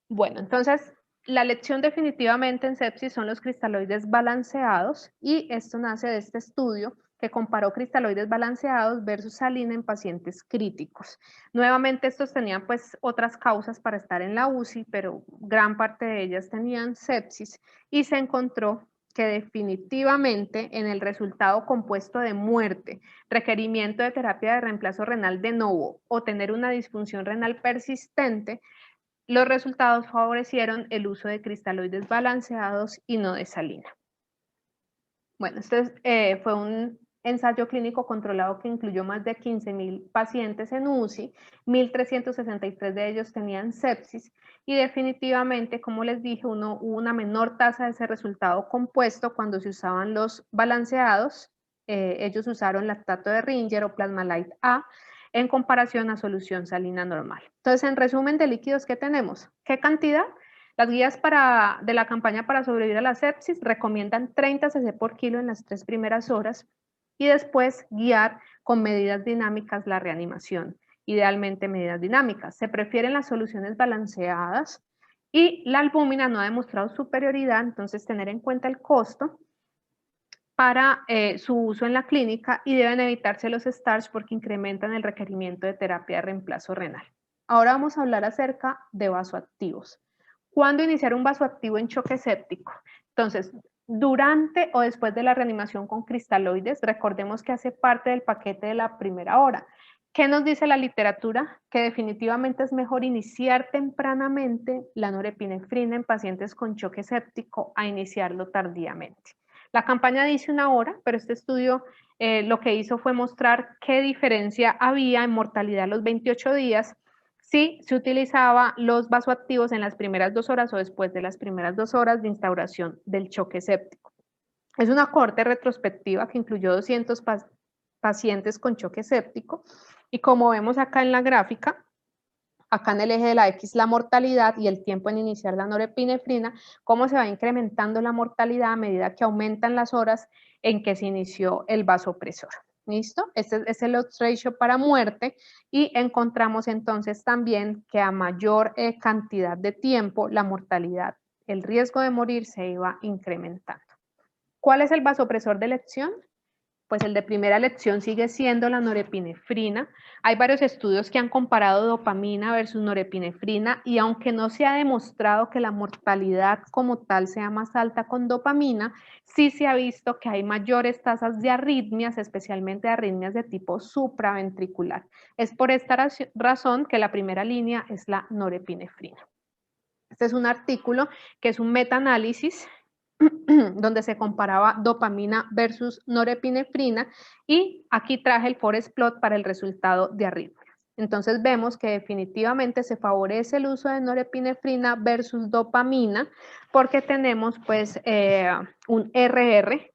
Bueno, entonces la lección definitivamente en sepsis son los cristaloides balanceados, y esto nace de este estudio que comparó cristaloides balanceados versus salina en pacientes críticos. Nuevamente estos tenían pues otras causas para estar en la UCI, pero gran parte de ellas tenían sepsis, y se encontró que definitivamente en el resultado compuesto de muerte, requerimiento de terapia de reemplazo renal de novo o tener una disfunción renal persistente, los resultados favorecieron el uso de cristaloides balanceados y no de salina. Bueno, este fue un ensayo clínico controlado que incluyó más de 15.000 pacientes en UCI, 1.363 de ellos tenían sepsis, y definitivamente, como les dije, hubo una menor tasa de ese resultado compuesto cuando se usaban los balanceados. Ellos usaron lactato de Ringer o Plasma-Lyte A en comparación a solución salina normal. Entonces, en resumen de líquidos, ¿qué tenemos? ¿Qué cantidad? Las guías de la campaña para sobrevivir a la sepsis recomiendan 30 cc por kilo en las 3 primeras horas, y después guiar con medidas dinámicas la reanimación, idealmente medidas dinámicas. Se prefieren las soluciones balanceadas, y la albúmina no ha demostrado superioridad, entonces tener en cuenta el costo para su uso en la clínica, y deben evitarse los STARS porque incrementan el requerimiento de terapia de reemplazo renal. Ahora vamos a hablar acerca de vasoactivos. ¿Cuándo iniciar un vasoactivo en choque séptico? Entonces, durante o después de la reanimación con cristaloides, recordemos que hace parte del paquete de la primera hora. ¿Qué nos dice la literatura? Que definitivamente es mejor iniciar tempranamente la norepinefrina en pacientes con choque séptico a iniciarlo tardíamente. La campaña dice 1 hora, pero este estudio lo que hizo fue mostrar qué diferencia había en mortalidad a los 28 días si se utilizaba los vasoactivos en las primeras 2 horas o después de las primeras 2 horas de instauración del choque séptico. Es una cohorte retrospectiva que incluyó 200 pacientes con choque séptico, y como vemos acá en la gráfica, acá en el eje de la X la mortalidad y el tiempo en iniciar la norepinefrina, cómo se va incrementando la mortalidad a medida que aumentan las horas en que se inició el vasopresor. ¿Listo? Este es el odds ratio para muerte, y encontramos entonces también que a mayor cantidad de tiempo la mortalidad, el riesgo de morir se iba incrementando. ¿Cuál es el vasopresor de elección? Pues el de primera elección sigue siendo la norepinefrina. Hay varios estudios que han comparado dopamina versus norepinefrina, y aunque no se ha demostrado que la mortalidad como tal sea más alta con dopamina, sí se ha visto que hay mayores tasas de arritmias, especialmente arritmias de tipo supraventricular. Es por esta razón que la primera línea es la norepinefrina. Este es un artículo que es un metaanálisis donde se comparaba dopamina versus norepinefrina, y aquí traje el forest plot para el resultado de arritmias. Entonces vemos que definitivamente se favorece el uso de norepinefrina versus dopamina, porque tenemos pues un RR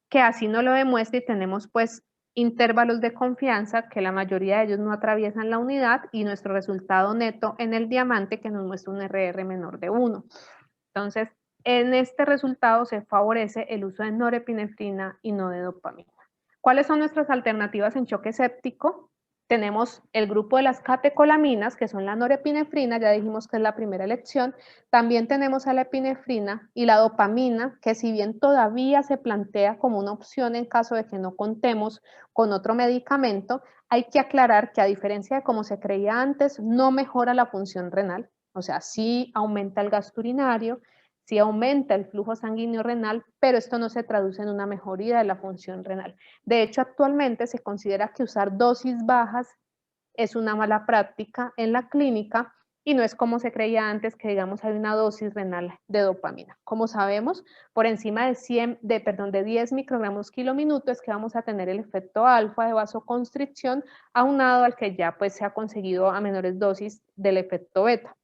que así no lo demuestra, y tenemos pues intervalos de confianza que la mayoría de ellos no atraviesan la unidad, y nuestro resultado neto en el diamante que nos muestra un RR menor de 1. Entonces, en este resultado se favorece el uso de norepinefrina y no de dopamina. ¿Cuáles son nuestras alternativas en choque séptico? tenemos el grupo de las catecolaminas, que son la norepinefrina, ya dijimos que es la primera elección. También tenemos a la epinefrina y la dopamina, que si bien todavía se plantea como una opción en caso de que no contemos con otro medicamento, hay que aclarar que a diferencia de como se creía antes, no mejora la función renal, o sea, sí aumenta el gasto urinario, sí aumenta el flujo sanguíneo renal, pero esto no se traduce en una mejoría de la función renal. De hecho, actualmente se considera que usar dosis bajas es una mala práctica en la clínica y no es como se creía antes que, digamos, hay una dosis renal de dopamina. Como sabemos, por encima de 10 microgramos kilómetro es que vamos a tener el efecto alfa de vasoconstricción, aunado al que ya pues se ha conseguido a menores dosis del efecto beta.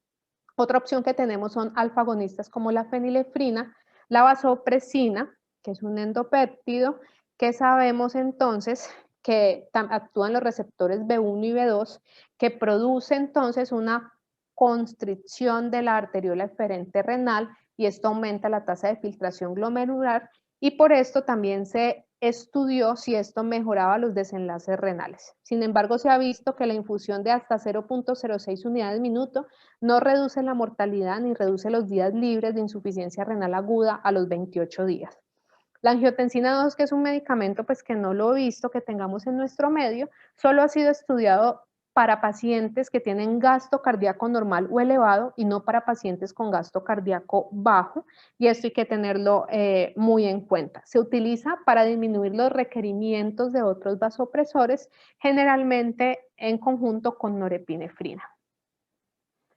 Otra opción que tenemos son alfa-agonistas como la fenilefrina, la vasopresina, que es un endopéptido, que sabemos entonces que actúan los receptores B1 y B2, que produce entonces una constricción de la arteriola eferente renal y esto aumenta la tasa de filtración glomerular y por esto también se estudió si esto mejoraba los desenlaces renales. Sin embargo, se ha visto que la infusión de hasta 0.06 unidades minuto no reduce la mortalidad ni reduce los días libres de insuficiencia renal aguda a los 28 días. La angiotensina 2, que es un medicamento pues que no lo he visto que tengamos en nuestro medio, solo ha sido estudiado para pacientes que tienen gasto cardíaco normal o elevado y no para pacientes con gasto cardíaco bajo, y esto hay que tenerlo muy en cuenta. Se utiliza para disminuir los requerimientos de otros vasopresores, generalmente en conjunto con norepinefrina.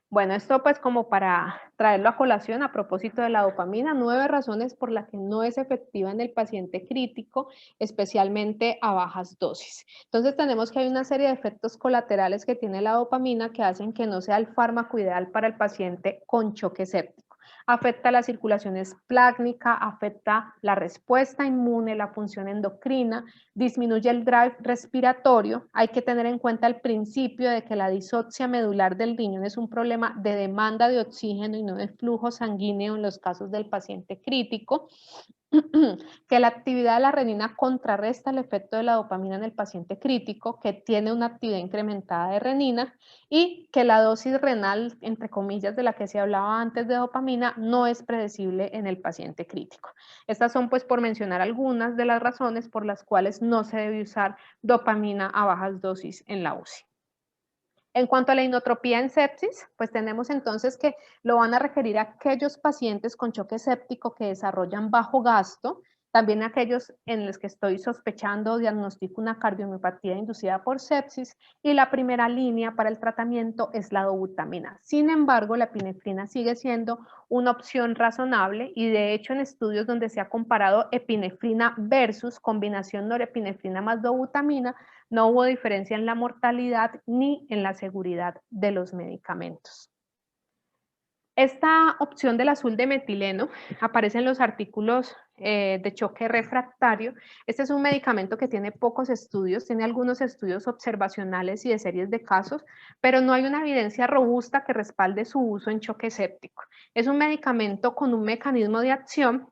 Bueno, esto pues como para traerlo a colación a propósito de la dopamina, 9 razones por las que no es efectiva en el paciente crítico, especialmente a bajas dosis. Entonces tenemos que hay una serie de efectos colaterales que tiene la dopamina que hacen que no sea el fármaco ideal para el paciente con choque séptico. Afecta la circulación esplácnica, afecta la respuesta inmune, la función endocrina, disminuye el drive respiratorio. Hay que tener en cuenta el principio de que la disoxia medular del riñón es un problema de demanda de oxígeno y no de flujo sanguíneo en los casos del paciente crítico. Que la actividad de la renina contrarresta el efecto de la dopamina en el paciente crítico, que tiene una actividad incrementada de renina, y que la dosis renal, entre comillas, de la que se hablaba antes de dopamina, no es predecible en el paciente crítico. Estas son, pues, por mencionar algunas de las razones por las cuales no se debe usar dopamina a bajas dosis en la UCI. En cuanto a la inotropía en sepsis, pues tenemos entonces que lo van a requerir aquellos pacientes con choque séptico que desarrollan bajo gasto, también aquellos en los que estoy sospechando o diagnostico una cardiomiopatía inducida por sepsis, y la primera línea para el tratamiento es la dobutamina. Sin embargo, la epinefrina sigue siendo una opción razonable y de hecho en estudios donde se ha comparado epinefrina versus combinación norepinefrina más dobutamina, no hubo diferencia en la mortalidad ni en la seguridad de los medicamentos. Esta opción del azul de metileno aparece en los artículos de choque refractario. Este es un medicamento que tiene pocos estudios, tiene algunos estudios observacionales y de series de casos, pero no hay una evidencia robusta que respalde su uso en choque séptico. Es un medicamento con un mecanismo de acción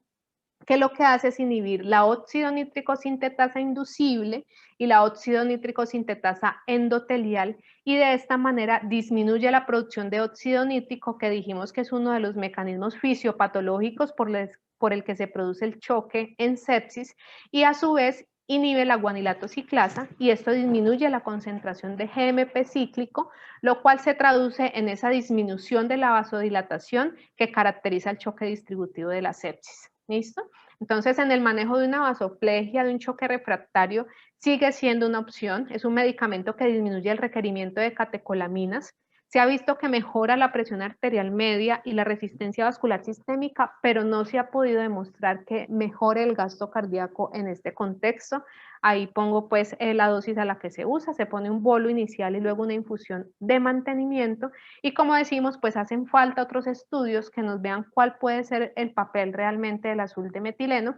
que lo que hace es inhibir la óxido nítrico sintetasa inducible y la óxido nítrico sintetasa endotelial, y de esta manera disminuye la producción de óxido nítrico, que dijimos que es uno de los mecanismos fisiopatológicos por el que se produce el choque en sepsis, y a su vez inhibe la guanilato ciclasa, y esto disminuye la concentración de GMP cíclico, lo cual se traduce en esa disminución de la vasodilatación que caracteriza el choque distributivo de la sepsis. ¿Listo? Entonces, en el manejo de una vasoplegia, de un choque refractario, sigue siendo una opción. Es un medicamento que disminuye el requerimiento de catecolaminas. Se ha visto que mejora la presión arterial media y la resistencia vascular sistémica, pero no se ha podido demostrar que mejore el gasto cardíaco en este contexto. Ahí pongo pues la dosis a la que se usa, se pone un bolo inicial y luego una infusión de mantenimiento, y como decimos, pues hacen falta otros estudios que nos vean cuál puede ser el papel realmente del azul de metileno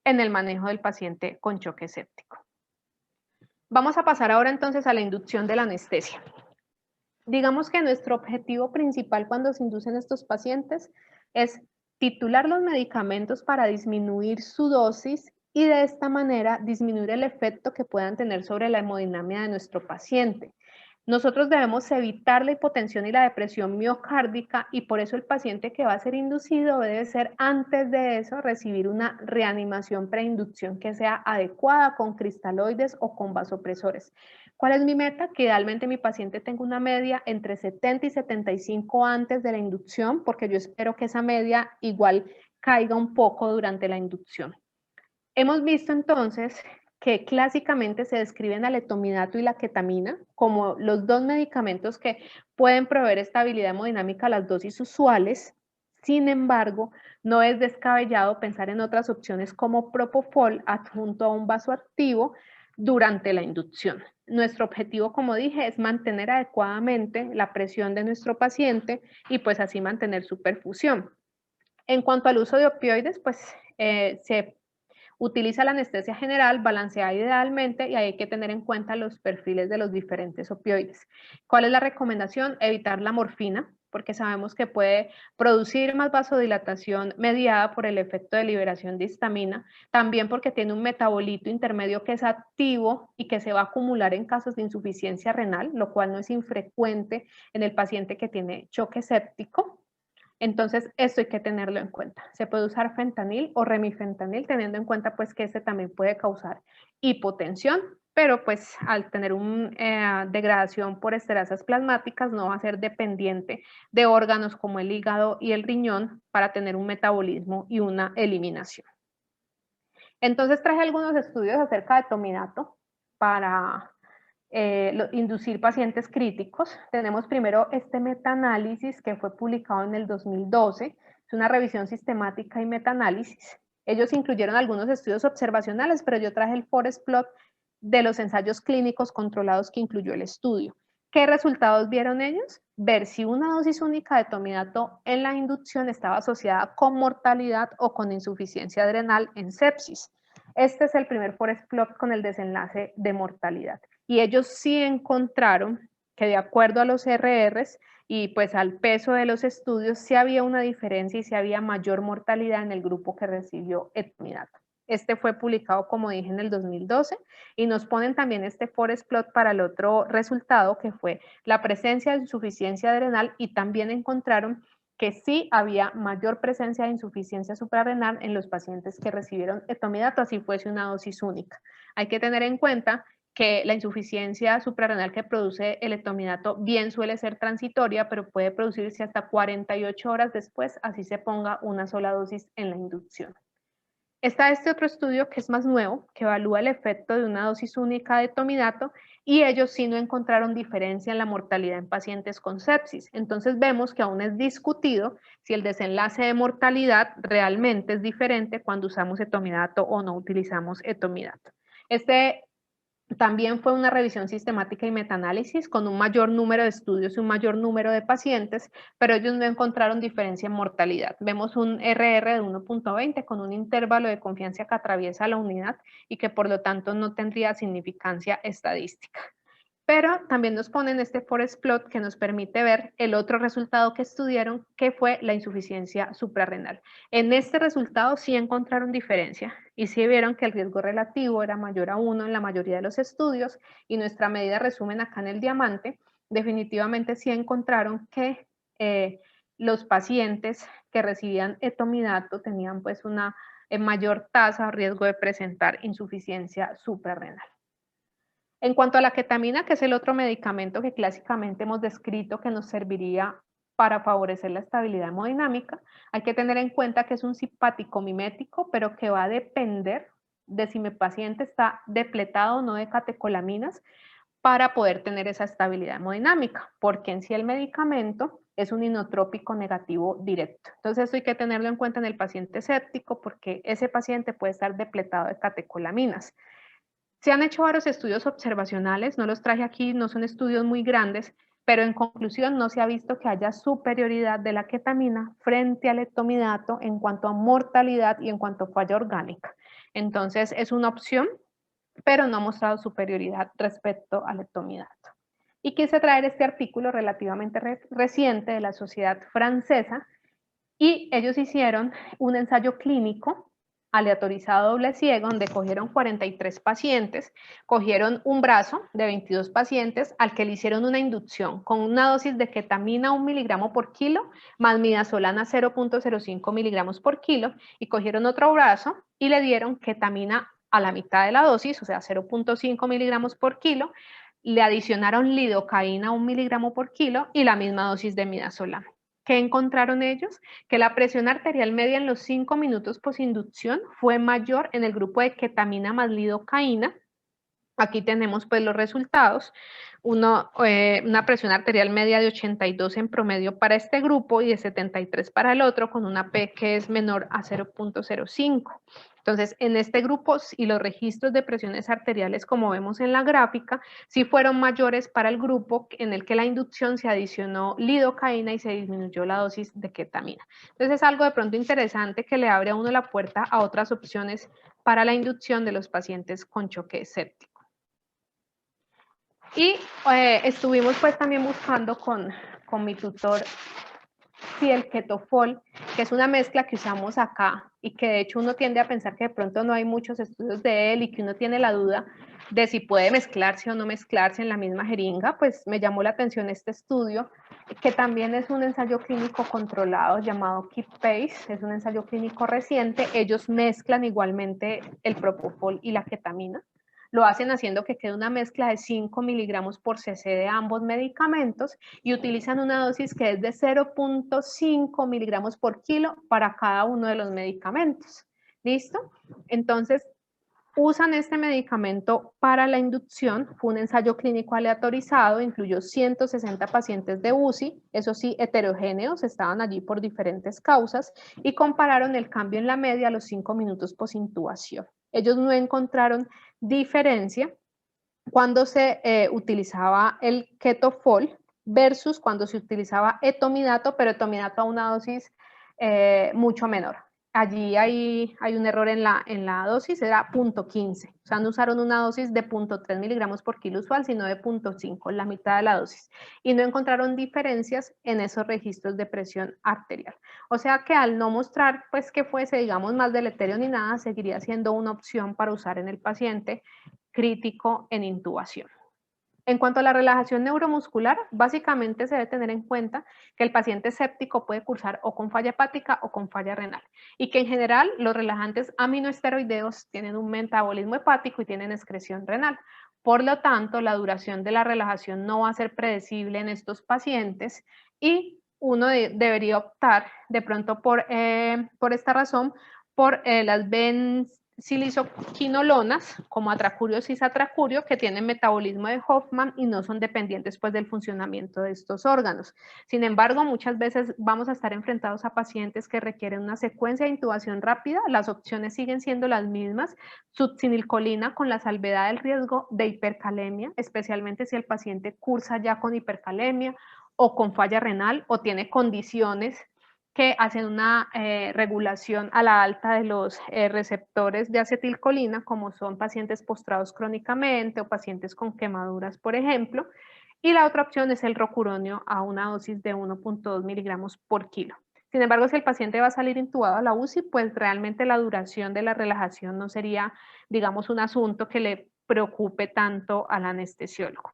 en el manejo del paciente con choque séptico. Vamos a pasar ahora entonces a la inducción de la anestesia. Digamos que nuestro objetivo principal cuando se inducen estos pacientes es titular los medicamentos para disminuir su dosis y de esta manera disminuir el efecto que puedan tener sobre la hemodinamia de nuestro paciente. Nosotros debemos evitar la hipotensión y la depresión miocárdica y por eso el paciente que va a ser inducido debe ser antes de eso recibir una reanimación preinducción que sea adecuada con cristaloides o con vasopresores. ¿Cuál es mi meta? Que idealmente mi paciente tenga una media entre 70 y 75 antes de la inducción, porque yo espero que esa media igual caiga un poco durante la inducción. Hemos visto entonces que clásicamente se describen el etomidato y la ketamina como los dos medicamentos que pueden proveer estabilidad hemodinámica a las dosis usuales. Sin embargo, no es descabellado pensar en otras opciones como propofol adjunto a un vasoactivo durante la inducción. Nuestro objetivo, como dije, es mantener adecuadamente la presión de nuestro paciente y pues así mantener su perfusión. En cuanto al uso de opioides, pues se utiliza la anestesia general balanceada idealmente y hay que tener en cuenta los perfiles de los diferentes opioides. ¿Cuál es la recomendación? Evitar la morfina, porque sabemos que puede producir más vasodilatación mediada por el efecto de liberación de histamina, también porque tiene un metabolito intermedio que es activo y que se va a acumular en casos de insuficiencia renal, lo cual no es infrecuente en el paciente que tiene choque séptico. Entonces, esto hay que tenerlo en cuenta. Se puede usar fentanil o remifentanil, teniendo en cuenta pues que este también puede causar hipotensión, pero pues al tener una degradación por esterasas plasmáticas no va a ser dependiente de órganos como el hígado y el riñón para tener un metabolismo y una eliminación. Entonces traje algunos estudios acerca de tomidato para inducir pacientes críticos. Tenemos primero este metaanálisis que fue publicado en el 2012, es una revisión sistemática y metaanálisis. Ellos incluyeron algunos estudios observacionales, pero yo traje el forest plot de los ensayos clínicos controlados que incluyó el estudio. ¿Qué resultados vieron ellos? Ver si una dosis única de tomidato en la inducción estaba asociada con mortalidad o con insuficiencia adrenal en sepsis. Este es el primer forest plot con el desenlace de mortalidad. Y ellos sí encontraron que de acuerdo a los RRs y pues al peso de los estudios, sí había una diferencia y sí había mayor mortalidad en el grupo que recibió etomidato. Este fue publicado, como dije, en el 2012 y nos ponen también este forest plot para el otro resultado que fue la presencia de insuficiencia adrenal y también encontraron que sí había mayor presencia de insuficiencia suprarrenal en los pacientes que recibieron etomidato, así fuese una dosis única. Hay que tener en cuenta que la insuficiencia suprarrenal que produce el etomidato bien suele ser transitoria, pero puede producirse hasta 48 horas después, así se ponga una sola dosis en la inducción. Está este otro estudio que es más nuevo, que evalúa el efecto de una dosis única de etomidato y ellos sí no encontraron diferencia en la mortalidad en pacientes con sepsis. Entonces vemos que aún es discutido si el desenlace de mortalidad realmente es diferente cuando usamos etomidato o no utilizamos etomidato. Este también fue una revisión sistemática y metaanálisis con un mayor número de estudios y un mayor número de pacientes, pero ellos no encontraron diferencia en mortalidad. Vemos un RR de 1.20 con un intervalo de confianza que atraviesa la unidad y que por lo tanto no tendría significancia estadística. Pero también nos ponen este forest plot que nos permite ver el otro resultado que estudiaron, que fue la insuficiencia suprarrenal. En este resultado sí encontraron diferencia y sí vieron que el riesgo relativo era mayor a 1 en la mayoría de los estudios y nuestra medida resumen acá en el diamante, definitivamente sí encontraron que los pacientes que recibían etomidato tenían pues una mayor tasa o riesgo de presentar insuficiencia suprarrenal. En cuanto a la ketamina, que es el otro medicamento que clásicamente hemos descrito que nos serviría para favorecer la estabilidad hemodinámica, hay que tener en cuenta que es un simpático mimético, pero que va a depender de si mi paciente está depletado o no de catecolaminas para poder tener esa estabilidad hemodinámica, porque en sí el medicamento es un inotrópico negativo directo. Entonces eso hay que tenerlo en cuenta en el paciente séptico porque ese paciente puede estar depletado de catecolaminas. Se han hecho varios estudios observacionales, no los traje aquí, no son estudios muy grandes, pero en conclusión no se ha visto que haya superioridad de la ketamina frente al etomidato en cuanto a mortalidad y en cuanto a falla orgánica. Entonces es una opción, pero no ha mostrado superioridad respecto al etomidato. Y quise traer este artículo relativamente reciente de la Sociedad Francesa y ellos hicieron un ensayo clínico aleatorizado doble ciego, donde cogieron 43 pacientes, cogieron un brazo de 22 pacientes al que le hicieron una inducción con una dosis de ketamina 1 miligramo por kilo más midazolam 0.05 miligramos por kilo, y cogieron otro brazo y le dieron ketamina a la mitad de la dosis, o sea, 0.5 miligramos por kilo, le adicionaron lidocaína 1 miligramo por kilo y la misma dosis de midazolam. ¿Qué encontraron ellos? Que la presión arterial media en los 5 minutos posinducción fue mayor en el grupo de ketamina más lidocaína. Aquí tenemos pues los resultados. Una presión arterial media de 82 en promedio para este grupo y de 73 para el otro, con una P que es menor a 0.05. Entonces, en este grupo y los registros de presiones arteriales, como vemos en la gráfica, sí fueron mayores para el grupo en el que la inducción se adicionó lidocaína y se disminuyó la dosis de ketamina. Entonces, es algo de pronto interesante que le abre a uno la puerta a otras opciones para la inducción de los pacientes con choque séptico. Y estuvimos pues también buscando con mi tutor si el ketofol, que es una mezcla que usamos acá y que de hecho uno tiende a pensar que de pronto no hay muchos estudios de él y que uno tiene la duda de si puede mezclarse o no mezclarse en la misma jeringa, pues me llamó la atención este estudio, que también es un ensayo clínico controlado llamado Keep Pace, es un ensayo clínico reciente. Ellos mezclan igualmente el propofol y la ketamina. Lo hacen haciendo que quede una mezcla de 5 miligramos por cc de ambos medicamentos y utilizan una dosis que es de 0.5 miligramos por kilo para cada uno de los medicamentos. ¿Listo? Entonces, usan este medicamento para la inducción. Fue un ensayo clínico aleatorizado, incluyó 160 pacientes de UCI, eso sí, heterogéneos, estaban allí por diferentes causas, y compararon el cambio en la media a los 5 minutos posintubación. Ellos no encontraron diferencia cuando se utilizaba el ketofol versus cuando se utilizaba etomidato, pero etomidato a una dosis mucho menor. Allí hay un error en la dosis, era 0.15. O sea, no usaron una dosis de 0.3 miligramos por kilo usual, sino de 0.5, la mitad de la dosis. Y no encontraron diferencias en esos registros de presión arterial. O sea que al no mostrar pues que fuese, digamos, más deleterio ni nada, seguiría siendo una opción para usar en el paciente crítico en intubación. En cuanto a la relajación neuromuscular, básicamente se debe tener en cuenta que el paciente séptico puede cursar o con falla hepática o con falla renal, y que en general los relajantes aminoesteroideos tienen un metabolismo hepático y tienen excreción renal. Por lo tanto, la duración de la relajación no va a ser predecible en estos pacientes y uno debería optar de pronto por esta razón por las silisoquinolonas, como atracurio o cisatracurio, que tienen metabolismo de Hoffman y no son dependientes pues, del funcionamiento de estos órganos. Sin embargo, muchas veces vamos a estar enfrentados a pacientes que requieren una secuencia de intubación rápida. Las opciones siguen siendo las mismas: succinilcolina, con la salvedad del riesgo de hipercalemia, especialmente si el paciente cursa ya con hipercalemia o con falla renal o tiene condiciones que hacen una regulación a la alta de los receptores de acetilcolina, como son pacientes postrados crónicamente o pacientes con quemaduras, por ejemplo. Y la otra opción es el rocuronio a una dosis de 1.2 miligramos por kilo. Sin embargo, si el paciente va a salir intubado a la UCI, pues realmente la duración de la relajación no sería, digamos, un asunto que le preocupe tanto al anestesiólogo.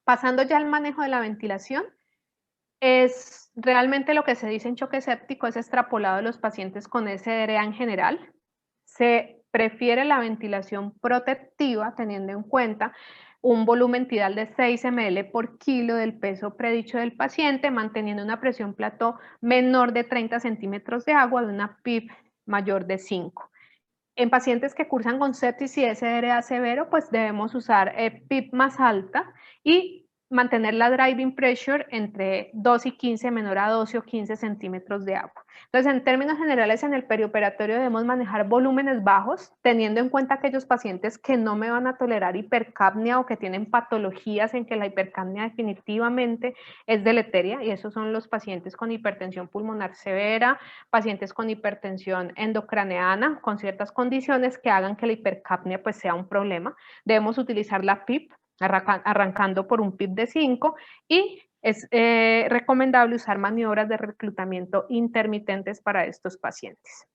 Pasando ya al manejo de la ventilación, es realmente lo que se dice en choque séptico es extrapolado a los pacientes con SDRA en general. Se prefiere la ventilación protectiva teniendo en cuenta un volumen tidal de 6 ml por kilo del peso predicho del paciente, manteniendo una presión plató menor de 30 centímetros de agua, de una PIB mayor de 5. En pacientes que cursan con sepsis y SDRA severo, pues debemos usar PIB más alta y mantener la driving pressure entre 2 y 15, menor a 12 o 15 centímetros de agua. Entonces, en términos generales, en el perioperatorio debemos manejar volúmenes bajos, teniendo en cuenta aquellos pacientes que no me van a tolerar hipercapnia o que tienen patologías en que la hipercapnia definitivamente es deleteria, y esos son los pacientes con hipertensión pulmonar severa, pacientes con hipertensión endocraneana, con ciertas condiciones que hagan que la hipercapnia pues sea un problema. Debemos utilizar la PIP, arrancando por un PIB de 5, y es recomendable usar maniobras de reclutamiento intermitentes para estos pacientes.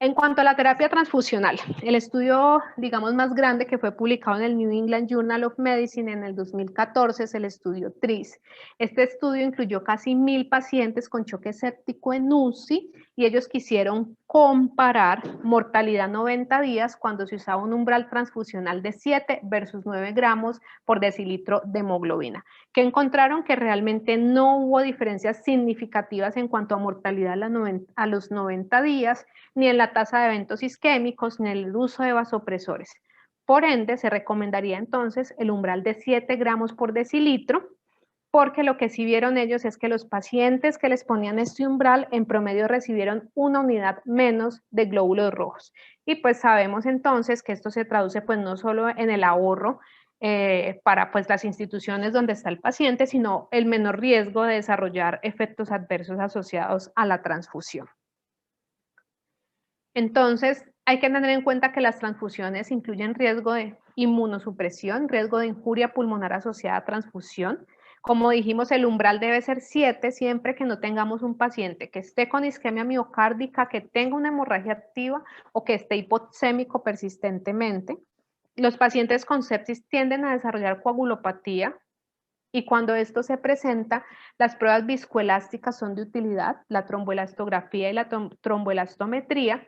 En cuanto a la terapia transfusional, el estudio, digamos, más grande que fue publicado en el New England Journal of Medicine en el 2014 es el estudio TRIS. Este estudio incluyó casi 1.000 pacientes con choque séptico en UCI y ellos quisieron comparar mortalidad 90 días cuando se usaba un umbral transfusional de 7 versus 9 gramos por decilitro de hemoglobina, que encontraron que realmente no hubo diferencias significativas en cuanto a mortalidad a los 90 días, ni en la tasa de eventos isquémicos, ni en el uso de vasopresores. Por ende, se recomendaría entonces el umbral de 7 gramos por decilitro, porque lo que sí vieron ellos es que los pacientes que les ponían este umbral en promedio recibieron 1 unidad menos de glóbulos rojos. Y pues sabemos entonces que esto se traduce pues no solo en el ahorro para pues las instituciones donde está el paciente, sino el menor riesgo de desarrollar efectos adversos asociados a la transfusión. Entonces, hay que tener en cuenta que las transfusiones incluyen riesgo de inmunosupresión, riesgo de injuria pulmonar asociada a transfusión. Como dijimos, el umbral debe ser 7 siempre que no tengamos un paciente que esté con isquemia miocárdica, que tenga una hemorragia activa o que esté hipoxémico persistentemente. Los pacientes con sepsis tienden a desarrollar coagulopatía y cuando esto se presenta, las pruebas viscoelásticas son de utilidad, la tromboelastografía y la tromboelastometría.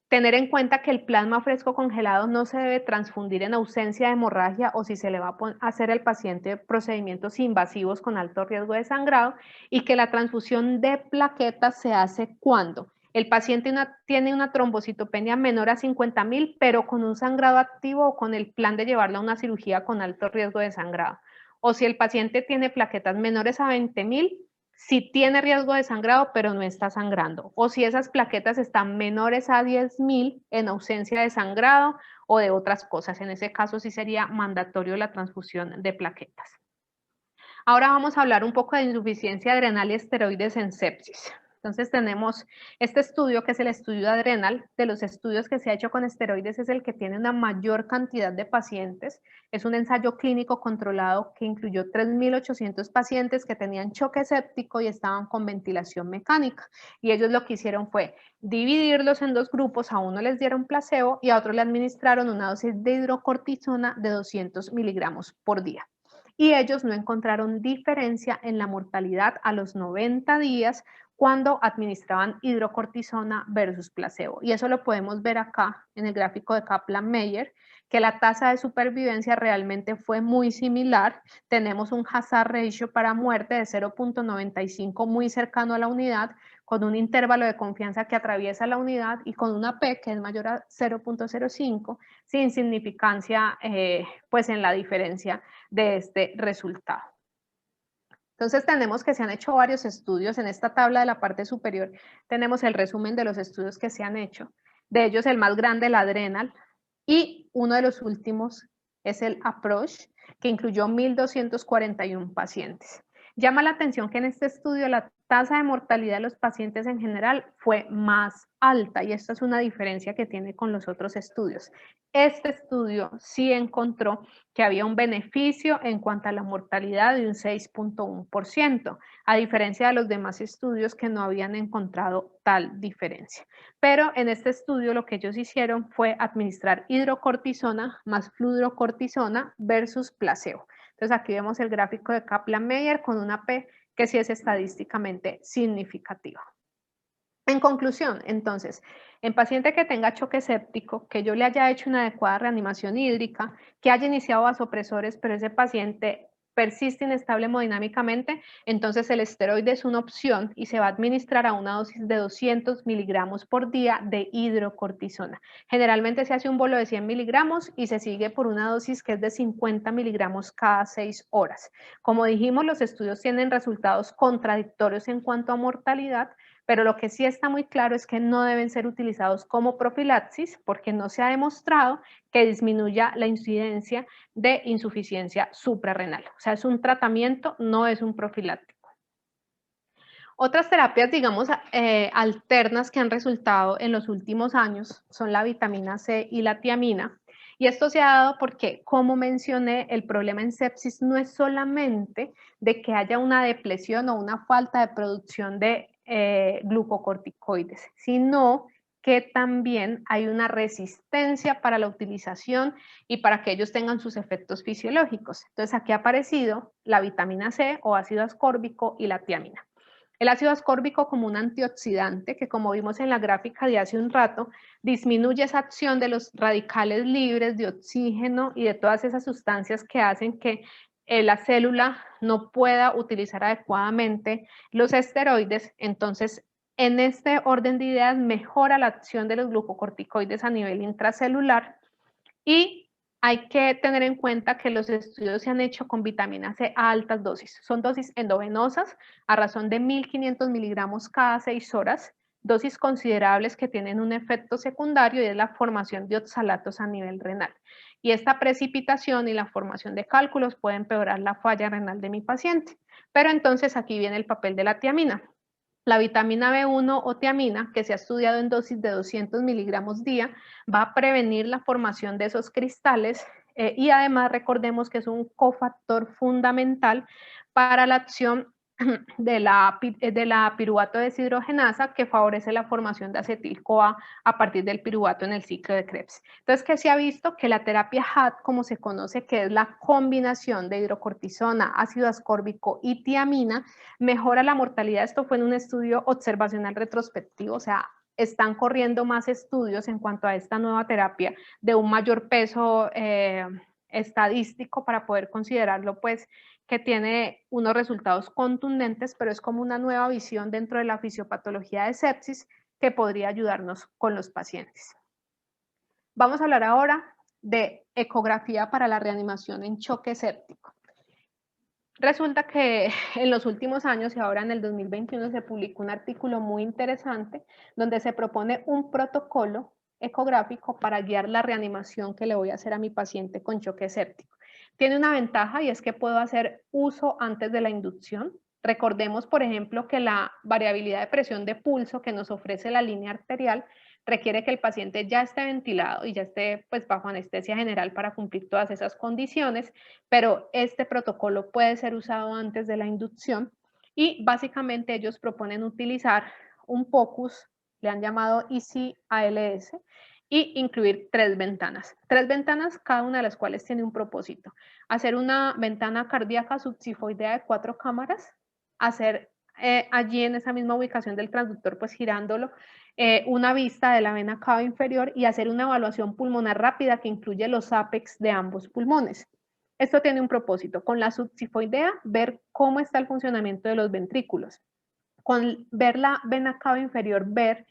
Tener en cuenta que el plasma fresco congelado no se debe transfundir en ausencia de hemorragia o si se le va a hacer al paciente procedimientos invasivos con alto riesgo de sangrado y que la transfusión de plaquetas se hace cuando el paciente tiene una trombocitopenia menor a 50.000 pero con un sangrado activo o con el plan de llevarlo a una cirugía con alto riesgo de sangrado. O si el paciente tiene plaquetas menores a 20.000, si tiene riesgo de sangrado, pero no está sangrando. O si esas plaquetas están menores a 10.000 en ausencia de sangrado o de otras cosas. En ese caso sí sería mandatorio la transfusión de plaquetas. Ahora vamos a hablar un poco de insuficiencia adrenal y esteroides en sepsis. Entonces tenemos este estudio que es el estudio adrenal. De los estudios que se ha hecho con esteroides es el que tiene una mayor cantidad de pacientes. Es un ensayo clínico controlado que incluyó 3.800 pacientes que tenían choque séptico y estaban con ventilación mecánica. Y ellos lo que hicieron fue dividirlos en dos grupos. A uno les dieron placebo y a otro le administraron una dosis de hidrocortisona de 200 miligramos por día. Y ellos no encontraron diferencia en la mortalidad a los 90 días cuando administraban hidrocortisona versus placebo. Y eso lo podemos ver acá en el gráfico de Kaplan-Meier, que la tasa de supervivencia realmente fue muy similar. Tenemos un hazard ratio para muerte de 0.95 muy cercano a la unidad, con un intervalo de confianza que atraviesa la unidad y con una P que es mayor a 0.05, sin significancia pues en la diferencia de este resultado. Entonces tenemos que se han hecho varios estudios. En esta tabla de la parte superior tenemos el resumen de los estudios que se han hecho. De ellos el más grande, el Adrenal, y uno de los últimos es el Approach, que incluyó 1.241 pacientes. Llama la atención que en este estudio la tasa de mortalidad de los pacientes en general fue más alta y esto es una diferencia que tiene con los otros estudios. Este estudio sí encontró que había un beneficio en cuanto a la mortalidad de un 6.1%, a diferencia de los demás estudios que no habían encontrado tal diferencia. Pero en este estudio lo que ellos hicieron fue administrar hidrocortisona más fludrocortisona versus placebo. Entonces aquí vemos el gráfico de Kaplan-Meier con una P que sí es estadísticamente significativa. En conclusión, entonces, en paciente que tenga choque séptico, que yo le haya hecho una adecuada reanimación hídrica, que haya iniciado vasopresores, pero ese paciente persiste inestable hemodinámicamente, entonces el esteroide es una opción y se va a administrar a una dosis de 200 miligramos por día de hidrocortisona. Generalmente se hace un bolo de 100 miligramos y se sigue por una dosis que es de 50 miligramos cada 6 horas. Como dijimos, los estudios tienen resultados contradictorios en cuanto a mortalidad, pero lo que sí está muy claro es que no deben ser utilizados como profilaxis porque no se ha demostrado que disminuya la incidencia de insuficiencia suprarrenal. O sea, es un tratamiento, no es un profiláctico. Otras terapias, digamos, alternas que han resultado en los últimos años son la vitamina C y la tiamina. Y esto se ha dado porque, como mencioné, el problema en sepsis no es solamente de que haya una depresión o una falta de producción de glucocorticoides, sino que también hay una resistencia para la utilización y para que ellos tengan sus efectos fisiológicos. Entonces aquí ha aparecido la vitamina C o ácido ascórbico y la tiamina. El ácido ascórbico como un antioxidante que, como vimos en la gráfica de hace un rato, disminuye esa acción de los radicales libres de oxígeno y de todas esas sustancias que hacen que la célula no pueda utilizar adecuadamente los esteroides. Entonces, en este orden de ideas, mejora la acción de los glucocorticoides a nivel intracelular y hay que tener en cuenta que los estudios se han hecho con vitamina C a altas dosis. Son dosis endovenosas a razón de 1500 miligramos cada 6 horas, dosis considerables que tienen un efecto secundario y es la formación de oxalatos a nivel renal. Y esta precipitación y la formación de cálculos puede empeorar la falla renal de mi paciente. Pero entonces aquí viene el papel de la tiamina. La vitamina B1 o tiamina, que se ha estudiado en dosis de 200 miligramos día, va a prevenir la formación de esos cristales y además recordemos que es un cofactor fundamental para la acción de la piruvato deshidrogenasa que favorece la formación de acetil-CoA a partir del piruvato en el ciclo de Krebs. Entonces, ¿qué se ha visto? Que la terapia HAT, como se conoce, que es la combinación de hidrocortisona, ácido ascórbico y tiamina, mejora la mortalidad. Esto fue en un estudio observacional retrospectivo, o sea, están corriendo más estudios en cuanto a esta nueva terapia de un mayor peso estadístico para poder considerarlo, pues, que tiene unos resultados contundentes, pero es como una nueva visión dentro de la fisiopatología de sepsis que podría ayudarnos con los pacientes. Vamos a hablar ahora de ecografía para la reanimación en choque séptico. Resulta que en los últimos años y ahora en el 2021 se publicó un artículo muy interesante donde se propone un protocolo ecográfico para guiar la reanimación que le voy a hacer a mi paciente con choque séptico. Tiene una ventaja y es que puedo hacer uso antes de la inducción. Recordemos, por ejemplo, que la variabilidad de presión de pulso que nos ofrece la línea arterial requiere que el paciente ya esté ventilado y ya esté pues bajo anestesia general para cumplir todas esas condiciones, pero este protocolo puede ser usado antes de la inducción y básicamente ellos proponen utilizar un POCUS, le han llamado EC-ALS, y incluir 3 ventanas. 3 ventanas, cada una de las cuales tiene un propósito. Hacer una ventana cardíaca subsifoidea de 4 cámaras, hacer allí en esa misma ubicación del transductor, pues girándolo, una vista de la vena cava inferior y hacer una evaluación pulmonar rápida que incluye los apex de ambos pulmones. Esto tiene un propósito. Con la subsifoidea, ver cómo está el funcionamiento de los ventrículos. Con ver la vena cava inferior, ver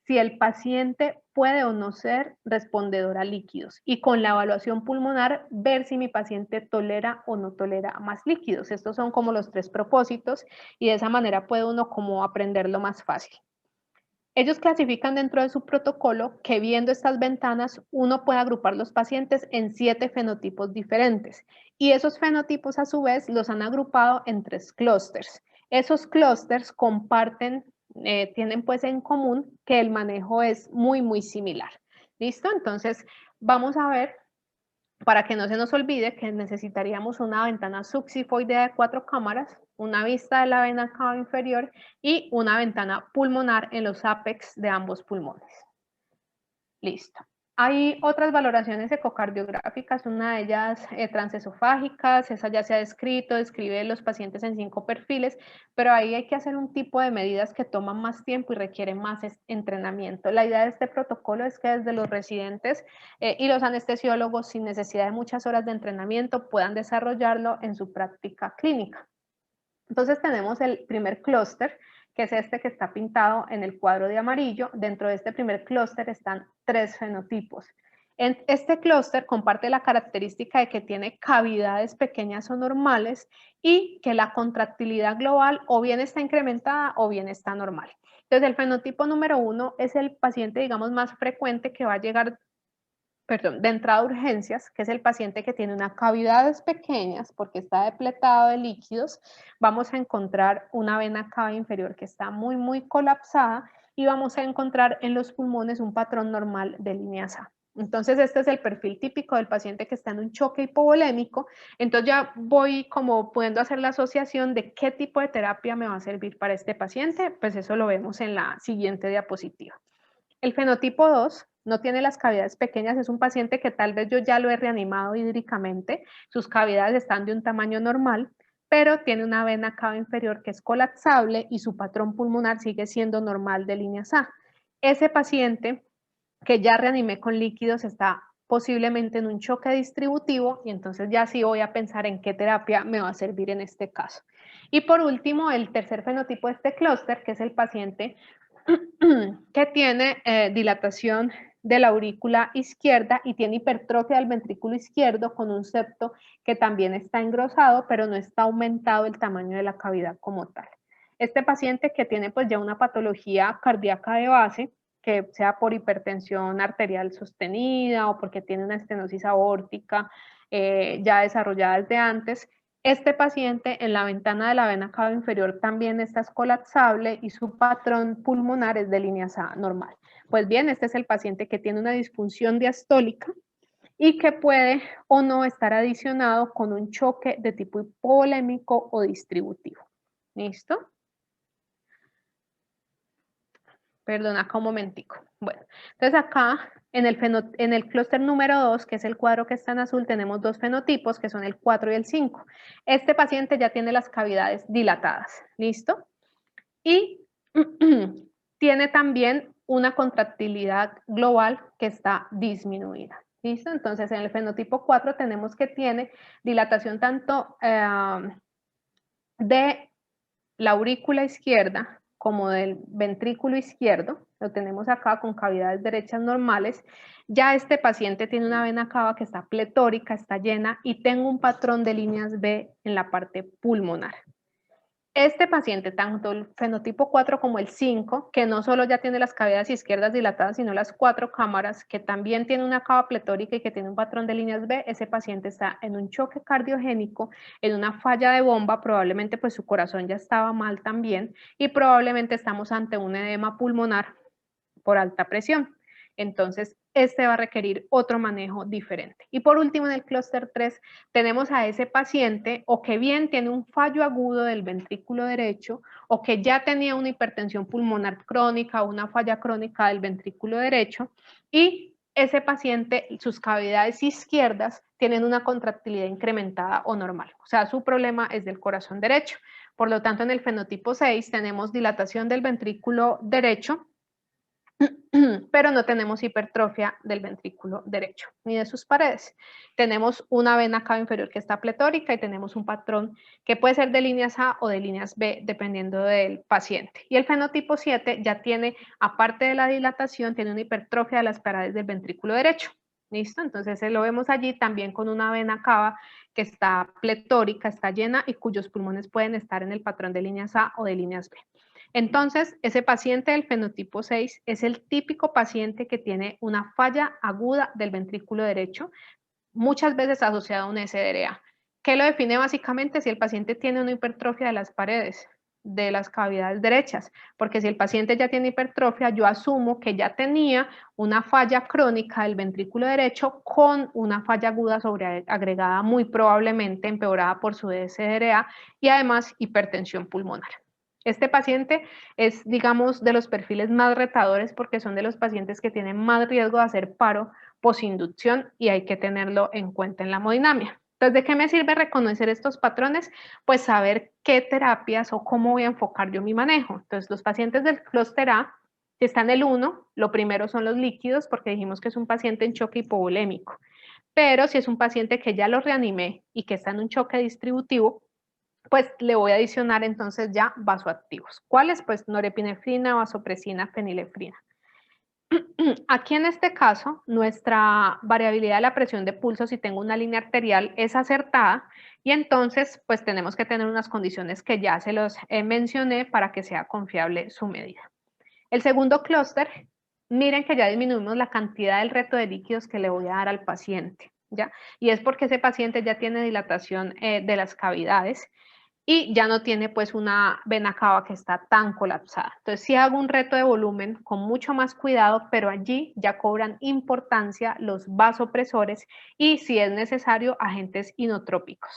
si el paciente puede o no ser respondedor a líquidos. Y con la evaluación pulmonar, ver si mi paciente tolera o no tolera más líquidos. Estos son como los 3 propósitos y de esa manera puede uno como aprenderlo más fácil. Ellos clasifican dentro de su protocolo que viendo estas ventanas uno puede agrupar los pacientes en 7 fenotipos diferentes y esos fenotipos a su vez los han agrupado en 3 clústeres. Esos clústeres comparten, tienen pues en común que el manejo es muy similar. ¿Listo? Entonces vamos a ver, para que no se nos olvide, que necesitaríamos una ventana subsifoidea de 4 cámaras, una vista de la vena cava inferior y una ventana pulmonar en los apex de ambos pulmones. Listo. Hay otras valoraciones ecocardiográficas, una de ellas transesofágicas, esa ya se ha descrito, describe los pacientes en 5 perfiles, pero ahí hay que hacer un tipo de medidas que toman más tiempo y requieren más entrenamiento. La idea de este protocolo es que desde los residentes y los anestesiólogos, sin necesidad de muchas horas de entrenamiento, puedan desarrollarlo en su práctica clínica. Entonces tenemos el primer clúster, que es este que está pintado en el cuadro de amarillo. Dentro de este primer clúster están 3 fenotipos. Este clúster comparte la característica de que tiene cavidades pequeñas o normales y que la contractilidad global o bien está incrementada o bien está normal. Entonces el fenotipo número 1 es el paciente, digamos, más frecuente que va a llegar de entrada a urgencias, que es el paciente que tiene unas cavidades pequeñas porque está depletado de líquidos, vamos a encontrar una vena cava inferior que está muy colapsada y vamos a encontrar en los pulmones un patrón normal de líneas A. Entonces este es el perfil típico del paciente que está en un choque hipovolémico. Entonces ya voy como pudiendo hacer la asociación de qué tipo de terapia me va a servir para este paciente, pues eso lo vemos en la siguiente diapositiva. El fenotipo 2 no tiene las cavidades pequeñas, es un paciente que tal vez yo ya lo he reanimado hídricamente, sus cavidades están de un tamaño normal, pero tiene una vena cava inferior que es colapsable y su patrón pulmonar sigue siendo normal de líneas A. Ese paciente que ya reanimé con líquidos está posiblemente en un choque distributivo y entonces ya sí voy a pensar en qué terapia me va a servir en este caso. Y por último, el tercer fenotipo de este clúster, que es el paciente que tiene dilatación de la aurícula izquierda y tiene hipertrofia del ventrículo izquierdo con un septo que también está engrosado, pero no está aumentado el tamaño de la cavidad como tal. Este paciente que tiene pues ya una patología cardíaca de base, que sea por hipertensión arterial sostenida o porque tiene una estenosis aórtica ya desarrollada desde antes, este paciente en la ventana de la vena cava inferior también está colapsable y su patrón pulmonar es de líneas A normal. Pues bien, este es el paciente que tiene una disfunción diastólica y que puede o no estar adicionado con un choque de tipo hipovolémico o distributivo. ¿Listo? Perdona acá un momentico. Bueno, entonces acá en el clúster número 2, que es el cuadro que está en azul, tenemos dos fenotipos, que son el 4 y el 5. Este paciente ya tiene las cavidades dilatadas, ¿listo? Y tiene también una contractilidad global que está disminuida, ¿listo? Entonces en el fenotipo 4 tenemos que tiene dilatación tanto de la aurícula izquierda como del ventrículo izquierdo, lo tenemos acá con cavidades derechas normales, ya este paciente tiene una vena cava que está pletórica, está llena y tengo un patrón de líneas B en la parte pulmonar. Este paciente, tanto el fenotipo 4 como el 5, que no solo ya tiene las cavidades izquierdas dilatadas, sino las 4 cámaras, que también tiene una cava pletórica y que tiene un patrón de líneas B, ese paciente está en un choque cardiogénico, en una falla de bomba, probablemente pues su corazón ya estaba mal también, y probablemente estamos ante un edema pulmonar por alta presión. Entonces, este va a requerir otro manejo diferente. Y por último, en el clúster 3, tenemos a ese paciente o que bien tiene un fallo agudo del ventrículo derecho o que ya tenía una hipertensión pulmonar crónica o una falla crónica del ventrículo derecho y ese paciente, sus cavidades izquierdas tienen una contractilidad incrementada o normal. O sea, su problema es del corazón derecho. Por lo tanto, en el fenotipo 6 tenemos dilatación del ventrículo derecho, pero no tenemos hipertrofia del ventrículo derecho, ni de sus paredes. Tenemos una vena cava inferior que está pletórica y tenemos un patrón que puede ser de líneas A o de líneas B, dependiendo del paciente. Y el fenotipo 7 ya tiene, aparte de la dilatación, tiene una hipertrofia de las paredes del ventrículo derecho. ¿Listo? Entonces lo vemos allí también con una vena cava que está pletórica, está llena y cuyos pulmones pueden estar en el patrón de líneas A o de líneas B. Entonces, ese paciente del fenotipo 6 es el típico paciente que tiene una falla aguda del ventrículo derecho, muchas veces asociado a un SDRA. ¿Qué lo define básicamente? Si el paciente tiene una hipertrofia de las paredes, de las cavidades derechas, porque si el paciente ya tiene hipertrofia, yo asumo que ya tenía una falla crónica del ventrículo derecho con una falla aguda sobreagregada, muy probablemente empeorada por su SDRA y además hipertensión pulmonar. Este paciente es, digamos, de los perfiles más retadores porque son de los pacientes que tienen más riesgo de hacer paro posinducción y hay que tenerlo en cuenta en la hemodinamia. Entonces, ¿de qué me sirve reconocer estos patrones? Pues saber qué terapias o cómo voy a enfocar yo mi manejo. Entonces, los pacientes del clúster A, si están en el 1, lo primero son los líquidos porque dijimos que es un paciente en choque hipovolémico. Pero si es un paciente que ya lo reanimé y que está en un choque distributivo, pues le voy a adicionar entonces ya vasoactivos. ¿Cuáles? Pues norepinefrina, vasopresina, fenilefrina. Aquí en este caso, nuestra variabilidad de la presión de pulso, si tengo una línea arterial, es acertada y entonces pues tenemos que tener unas condiciones que ya se los mencioné para que sea confiable su medida. El segundo clúster, miren que ya disminuimos la cantidad del reto de líquidos que le voy a dar al paciente, ¿ya? Y es porque ese paciente ya tiene dilatación de las cavidades y ya no tiene pues una vena cava que está tan colapsada. Entonces sí hago un reto de volumen con mucho más cuidado, pero allí ya cobran importancia los vasopresores y si es necesario agentes inotrópicos.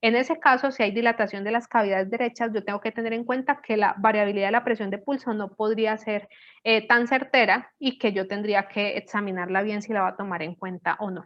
En ese caso, si hay dilatación de las cavidades derechas, yo tengo que tener en cuenta que la variabilidad de la presión de pulso no podría ser tan certera y que yo tendría que examinarla bien si la va a tomar en cuenta o no.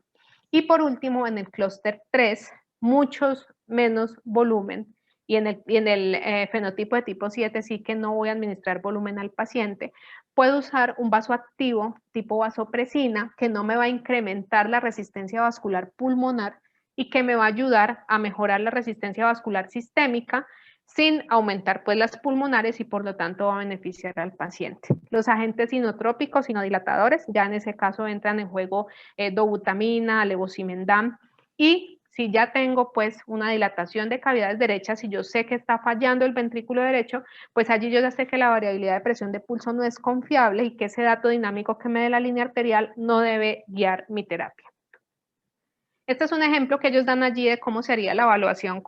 Y por último, en el clúster 3, muchos menos volumen, y en el fenotipo de tipo 7 sí que no voy a administrar volumen al paciente, puedo usar un vasoactivo tipo vasopresina que no me va a incrementar la resistencia vascular pulmonar y que me va a ayudar a mejorar la resistencia vascular sistémica sin aumentar pues las pulmonares y por lo tanto va a beneficiar al paciente. Los agentes inotrópicos, inodilatadores, ya en ese caso entran en juego dobutamina, levosimendan, y si ya tengo pues una dilatación de cavidades derechas y yo sé que está fallando el ventrículo derecho, pues allí yo ya sé que la variabilidad de presión de pulso no es confiable y que ese dato dinámico que me dé la línea arterial no debe guiar mi terapia. Este es un ejemplo que ellos dan allí de cómo sería la evaluación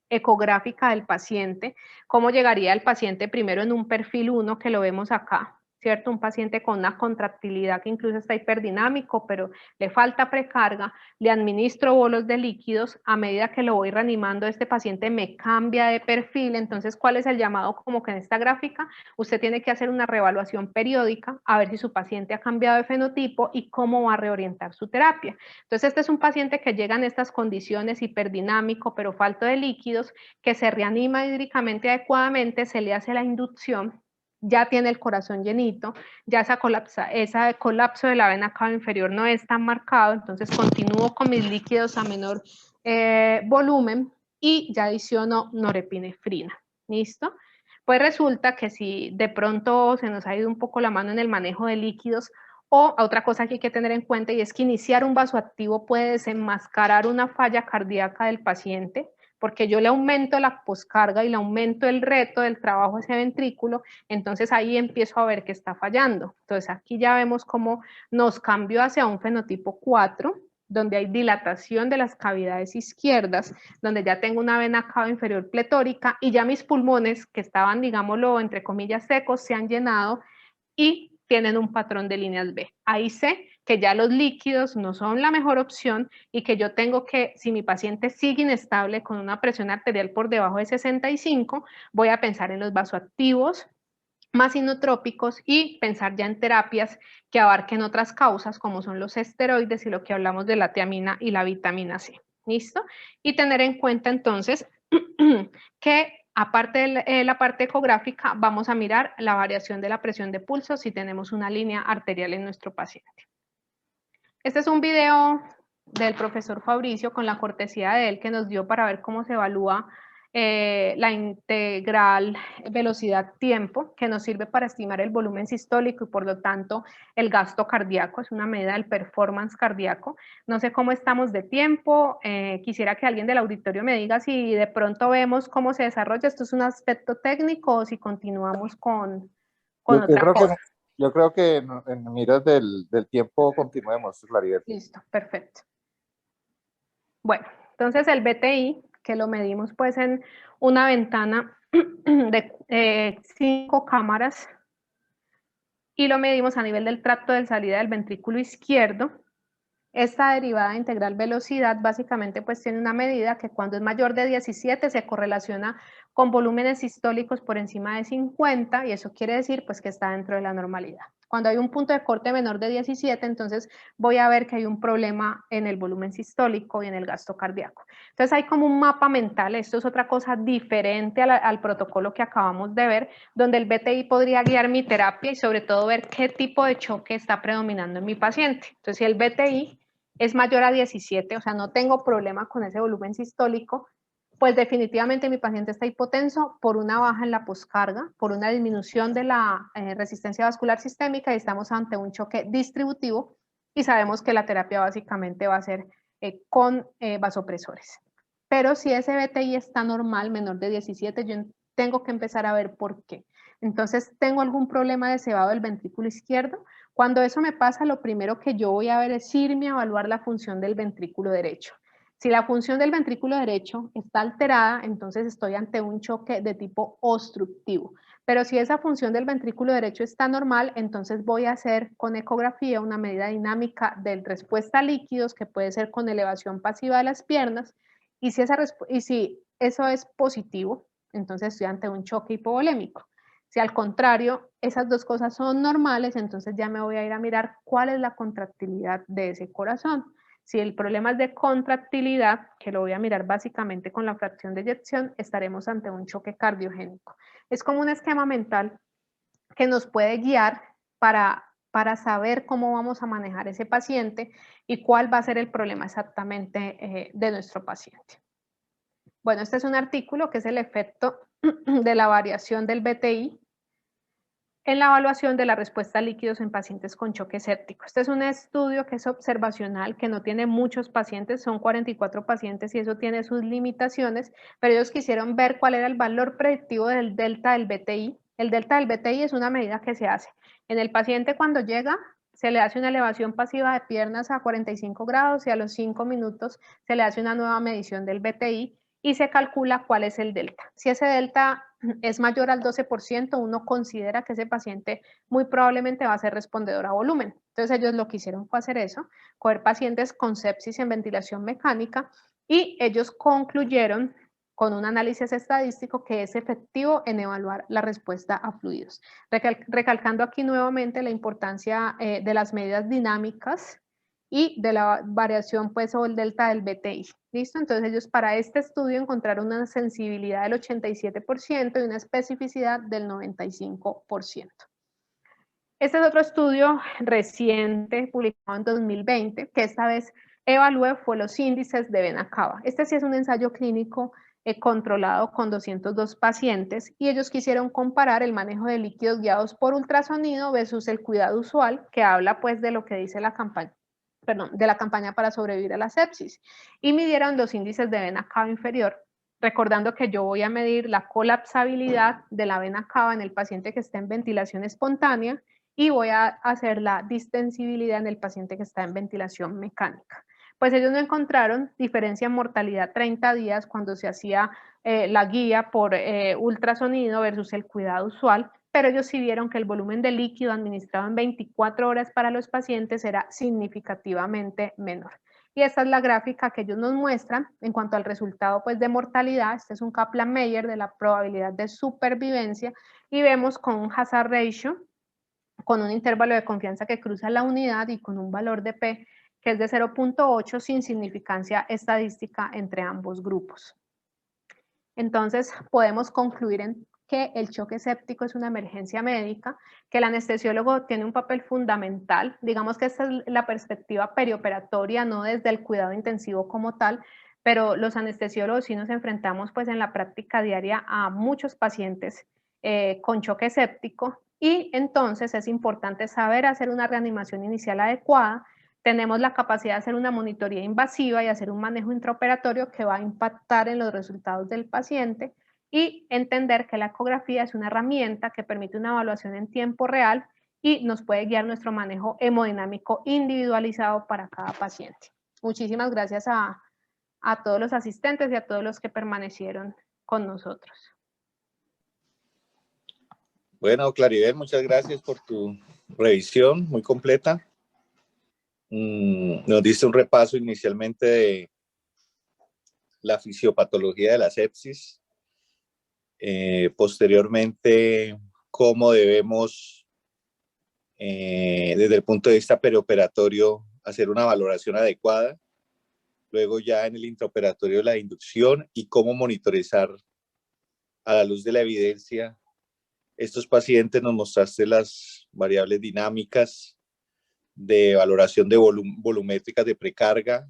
ecográfica del paciente, cómo llegaría el paciente primero en un perfil 1 que lo vemos acá, ¿cierto? Un paciente con una contractilidad que incluso está hiperdinamico, pero le falta precarga, le administro bolos de líquidos, a medida que lo voy reanimando, este paciente me cambia de perfil, entonces, ¿cuál es el llamado? Como que en esta gráfica, usted tiene que hacer una reevaluación periódica, a ver si su paciente ha cambiado de fenotipo y cómo va a reorientar su terapia. Entonces, este es un paciente que llega en estas condiciones hiperdinamico, pero falto de líquidos, que se reanima hídricamente adecuadamente, se le hace la inducción, ya tiene el corazón llenito, ya ese colapso de la vena cava inferior no es tan marcado, entonces continúo con mis líquidos a menor volumen y ya adiciono norepinefrina. ¿Listo? Pues resulta que si de pronto se nos ha ido un poco la mano en el manejo de líquidos, o otra cosa que hay que tener en cuenta, y es que iniciar un vasoactivo puede desenmascarar una falla cardíaca del paciente, porque yo le aumento la poscarga y le aumento el reto del trabajo a ese ventrículo, entonces ahí empiezo a ver que está fallando. Entonces aquí ya vemos cómo nos cambió hacia un fenotipo 4, donde hay dilatación de las cavidades izquierdas, donde ya tengo una vena cava inferior pletórica y ya mis pulmones, que estaban, digámoslo, entre comillas secos, se han llenado y tienen un patrón de líneas B. Ahí sé que ya los líquidos no son la mejor opción y que yo tengo que, si mi paciente sigue inestable con una presión arterial por debajo de 65, voy a pensar en los vasoactivos más inotrópicos y pensar ya en terapias que abarquen otras causas como son los esteroides y lo que hablamos de la tiamina y la vitamina C. ¿Listo? Y tener en cuenta entonces que aparte de la parte ecográfica, vamos a mirar la variación de la presión de pulso si tenemos una línea arterial en nuestro paciente. Este es un video del profesor Fabricio con la cortesía de él que nos dio para ver cómo se evalúa la integral velocidad-tiempo, que nos sirve para estimar el volumen sistólico y por lo tanto el gasto cardíaco, es una medida del performance cardíaco. No sé cómo estamos de tiempo, quisiera que alguien del auditorio me diga si de pronto vemos cómo se desarrolla, esto es un aspecto técnico o si continuamos con otra cosa. Yo creo que en miras del tiempo continuemos, Claribel. Listo, perfecto. Bueno, entonces el BTI, que lo medimos pues en una ventana de 5 cámaras y lo medimos a nivel del tracto de salida del ventrículo izquierdo. Esta derivada de integral velocidad básicamente pues tiene una medida que cuando es mayor de 17 se correlaciona con volúmenes sistólicos por encima de 50 y eso quiere decir pues que está dentro de la normalidad. Cuando hay un punto de corte menor de 17, entonces voy a ver que hay un problema en el volumen sistólico y en el gasto cardíaco. Entonces hay como un mapa mental, esto es otra cosa diferente al protocolo que acabamos de ver, donde el BTI podría guiar mi terapia y sobre todo ver qué tipo de choque está predominando en mi paciente. Entonces si el BTI es mayor a 17, o sea, no tengo problema con ese volumen sistólico, pues definitivamente mi paciente está hipotenso por una baja en la poscarga, por una disminución de la resistencia vascular sistémica y estamos ante un choque distributivo y sabemos que la terapia básicamente va a ser con vasopresores. Pero si ese BTI está normal, menor de 17, yo tengo que empezar a ver por qué. Entonces, ¿tengo algún problema de cebado del ventrículo izquierdo? Cuando eso me pasa, lo primero que yo voy a ver es irme a evaluar la función del ventrículo derecho. Si la función del ventrículo derecho está alterada, entonces estoy ante un choque de tipo obstructivo. Pero si esa función del ventrículo derecho está normal, entonces voy a hacer con ecografía una medida dinámica de respuesta a líquidos, que puede ser con elevación pasiva de las piernas, Y si eso es positivo, entonces estoy ante un choque hipovolémico. Si al contrario, esas dos cosas son normales, entonces ya me voy a ir a mirar cuál es la contractilidad de ese corazón. Si el problema es de contractilidad, que lo voy a mirar básicamente con la fracción de eyección, estaremos ante un choque cardiogénico. Es como un esquema mental que nos puede guiar para saber cómo vamos a manejar ese paciente y cuál va a ser el problema exactamente de nuestro paciente. Bueno, este es un artículo que es el efecto de la variación del BTI en la evaluación de la respuesta a líquidos en pacientes con choque séptico. Este es un estudio que es observacional, que no tiene muchos pacientes, son 44 pacientes y eso tiene sus limitaciones, pero ellos quisieron ver cuál era el valor predictivo del delta del BTI. El delta del BTI es una medida que se hace en el paciente cuando llega, se le hace una elevación pasiva de piernas a 45 grados y a los 5 minutos se le hace una nueva medición del BTI y se calcula cuál es el delta. Si ese delta es mayor al 12%, uno considera que ese paciente muy probablemente va a ser respondedor a volumen. Entonces ellos lo que hicieron fue hacer eso, coger pacientes con sepsis en ventilación mecánica y ellos concluyeron con un análisis estadístico que es efectivo en evaluar la respuesta a fluidos. Recalcando aquí nuevamente la importancia de las medidas dinámicas y de la variación pues o el delta del BTI. ¿Listo? Entonces ellos para este estudio encontraron una sensibilidad del 87% y una especificidad del 95%. Este es otro estudio reciente, publicado en 2020, que esta vez evaluó fue los índices de vena cava. Este sí es un ensayo clínico controlado con 202 pacientes y ellos quisieron comparar el manejo de líquidos guiados por ultrasonido versus el cuidado usual, que habla pues de lo que dice la campaña, de la campaña para sobrevivir a la sepsis, y midieron los índices de vena cava inferior, recordando que yo voy a medir la colapsabilidad de la vena cava en el paciente que está en ventilación espontánea y voy a hacer la distensibilidad en el paciente que está en ventilación mecánica. Pues ellos no encontraron diferencia en mortalidad 30 días cuando se hacía la guía por ultrasonido versus el cuidado usual, pero ellos sí vieron que el volumen de líquido administrado en 24 horas para los pacientes era significativamente menor. Y esta es la gráfica que ellos nos muestran en cuanto al resultado pues, de mortalidad. Este es un Kaplan-Meier de la probabilidad de supervivencia y vemos con un hazard ratio, con un intervalo de confianza que cruza la unidad y con un valor de P que es de 0.8 sin significancia estadística entre ambos grupos. Entonces, podemos concluir en que el choque séptico es una emergencia médica, que el anestesiólogo tiene un papel fundamental, digamos que esta es la perspectiva perioperatoria, no desde el cuidado intensivo como tal, pero los anestesiólogos sí nos enfrentamos pues en la práctica diaria a muchos pacientes con choque séptico y entonces es importante saber hacer una reanimación inicial adecuada. Tenemos la capacidad de hacer una monitoría invasiva y hacer un manejo intraoperatorio que va a impactar en los resultados del paciente y entender que la ecografía es una herramienta que permite una evaluación en tiempo real y nos puede guiar nuestro manejo hemodinámico individualizado para cada paciente. Muchísimas gracias a todos los asistentes y a todos los que permanecieron con nosotros. Bueno, Claribel, muchas gracias por tu revisión muy completa. Nos diste un repaso inicialmente de la fisiopatología de la sepsis, posteriormente cómo debemos, desde el punto de vista perioperatorio, hacer una valoración adecuada, luego ya en el intraoperatorio la inducción y cómo monitorizar a la luz de la evidencia estos pacientes. Nos mostraste las variables dinámicas de valoración de volumétricas de precarga,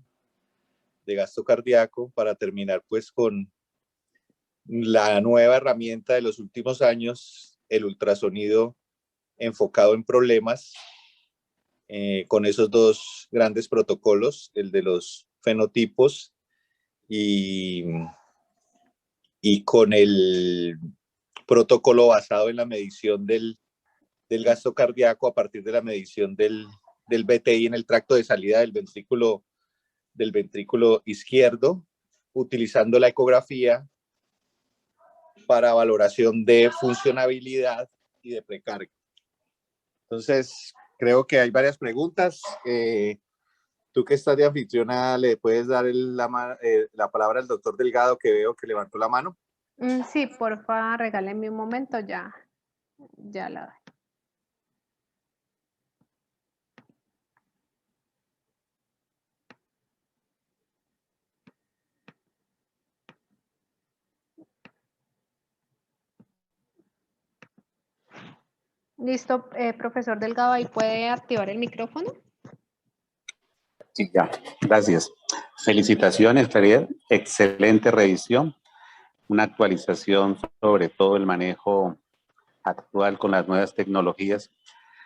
de gasto cardíaco, para terminar pues con la nueva herramienta de los últimos años, el ultrasonido enfocado en problemas, con esos dos grandes protocolos, el de los fenotipos y con el protocolo basado en la medición del gasto cardíaco a partir de la medición del BTI en el tracto de salida del ventrículo izquierdo, utilizando la ecografía para valoración de funcionabilidad y de precarga. Entonces, creo que hay varias preguntas. Tú que estás de anfitriona, ¿le puedes dar la palabra al doctor Delgado, que veo que levantó la mano? Sí, porfa, regálenme un momento, ya la doy. Listo, profesor Delgado, ahí puede activar el micrófono. Sí, ya, gracias. Felicitaciones, Feriel. Excelente revisión. Una actualización sobre todo el manejo actual con las nuevas tecnologías.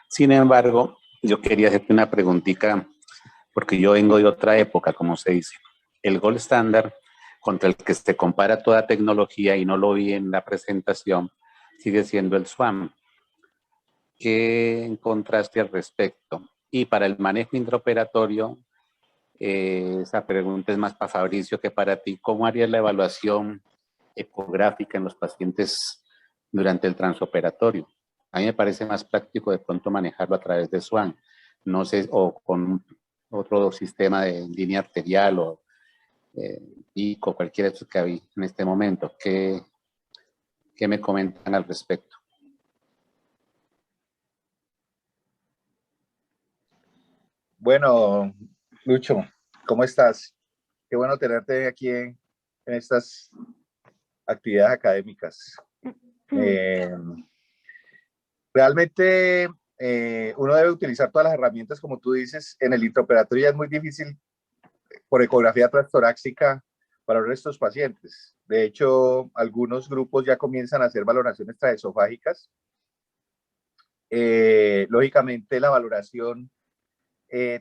Sin embargo, yo quería hacerte una preguntita, porque yo vengo de otra época, como se dice. El gold standard contra el que se compara toda tecnología, y no lo vi en la presentación, sigue siendo el SWAM. ¿Qué encontraste al respecto? Y para el manejo intraoperatorio, esa pregunta es más para Fabricio que para ti. ¿Cómo harías la evaluación ecográfica en los pacientes durante el transoperatorio? A mí me parece más práctico de pronto manejarlo a través de SWAN, no sé, o con otro sistema de línea arterial o ICO, cualquiera de estos que hay en este momento. ¿Qué me comentan al respecto? Bueno, Lucho, ¿cómo estás? Qué bueno tenerte aquí en estas actividades académicas. Realmente uno debe utilizar todas las herramientas, como tú dices. En el intraoperatorio ya es muy difícil por ecografía transtorácica valorar estos pacientes. De hecho, algunos grupos ya comienzan a hacer valoraciones transesofágicas. Lógicamente, la valoración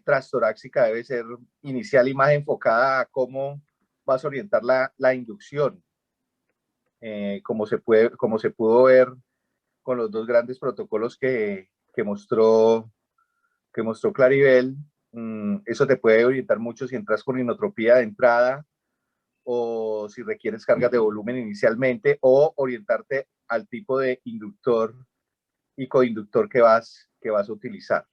transtorácica debe ser inicial y más enfocada a cómo vas a orientar la inducción, como se pudo ver con los dos grandes protocolos que mostró Claribel. Eso te puede orientar mucho si entras con inotropía de entrada o si requieres cargas de volumen inicialmente, o orientarte al tipo de inductor y coinductor que vas a utilizar.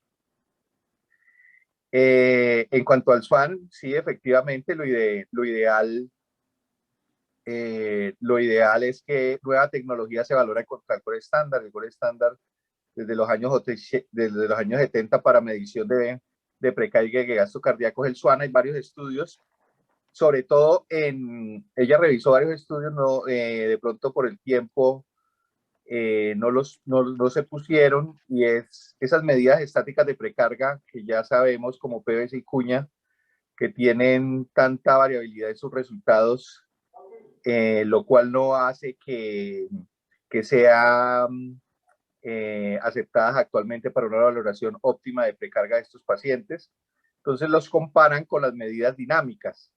En cuanto al SWAN, sí, efectivamente, lo ideal es que nueva tecnología se valora contra el core estándar. El core estándar desde los años 70 para medición de precarga y de gasto cardíaco es el SWAN. Hay varios estudios, sobre todo ella revisó varios estudios, no, de pronto por el tiempo no se pusieron, y es esas medidas estáticas de precarga que ya sabemos, como PVC y cuña, que tienen tanta variabilidad en sus resultados, lo cual no hace que sean aceptadas actualmente para una valoración óptima de precarga de estos pacientes. Entonces los comparan con las medidas dinámicas,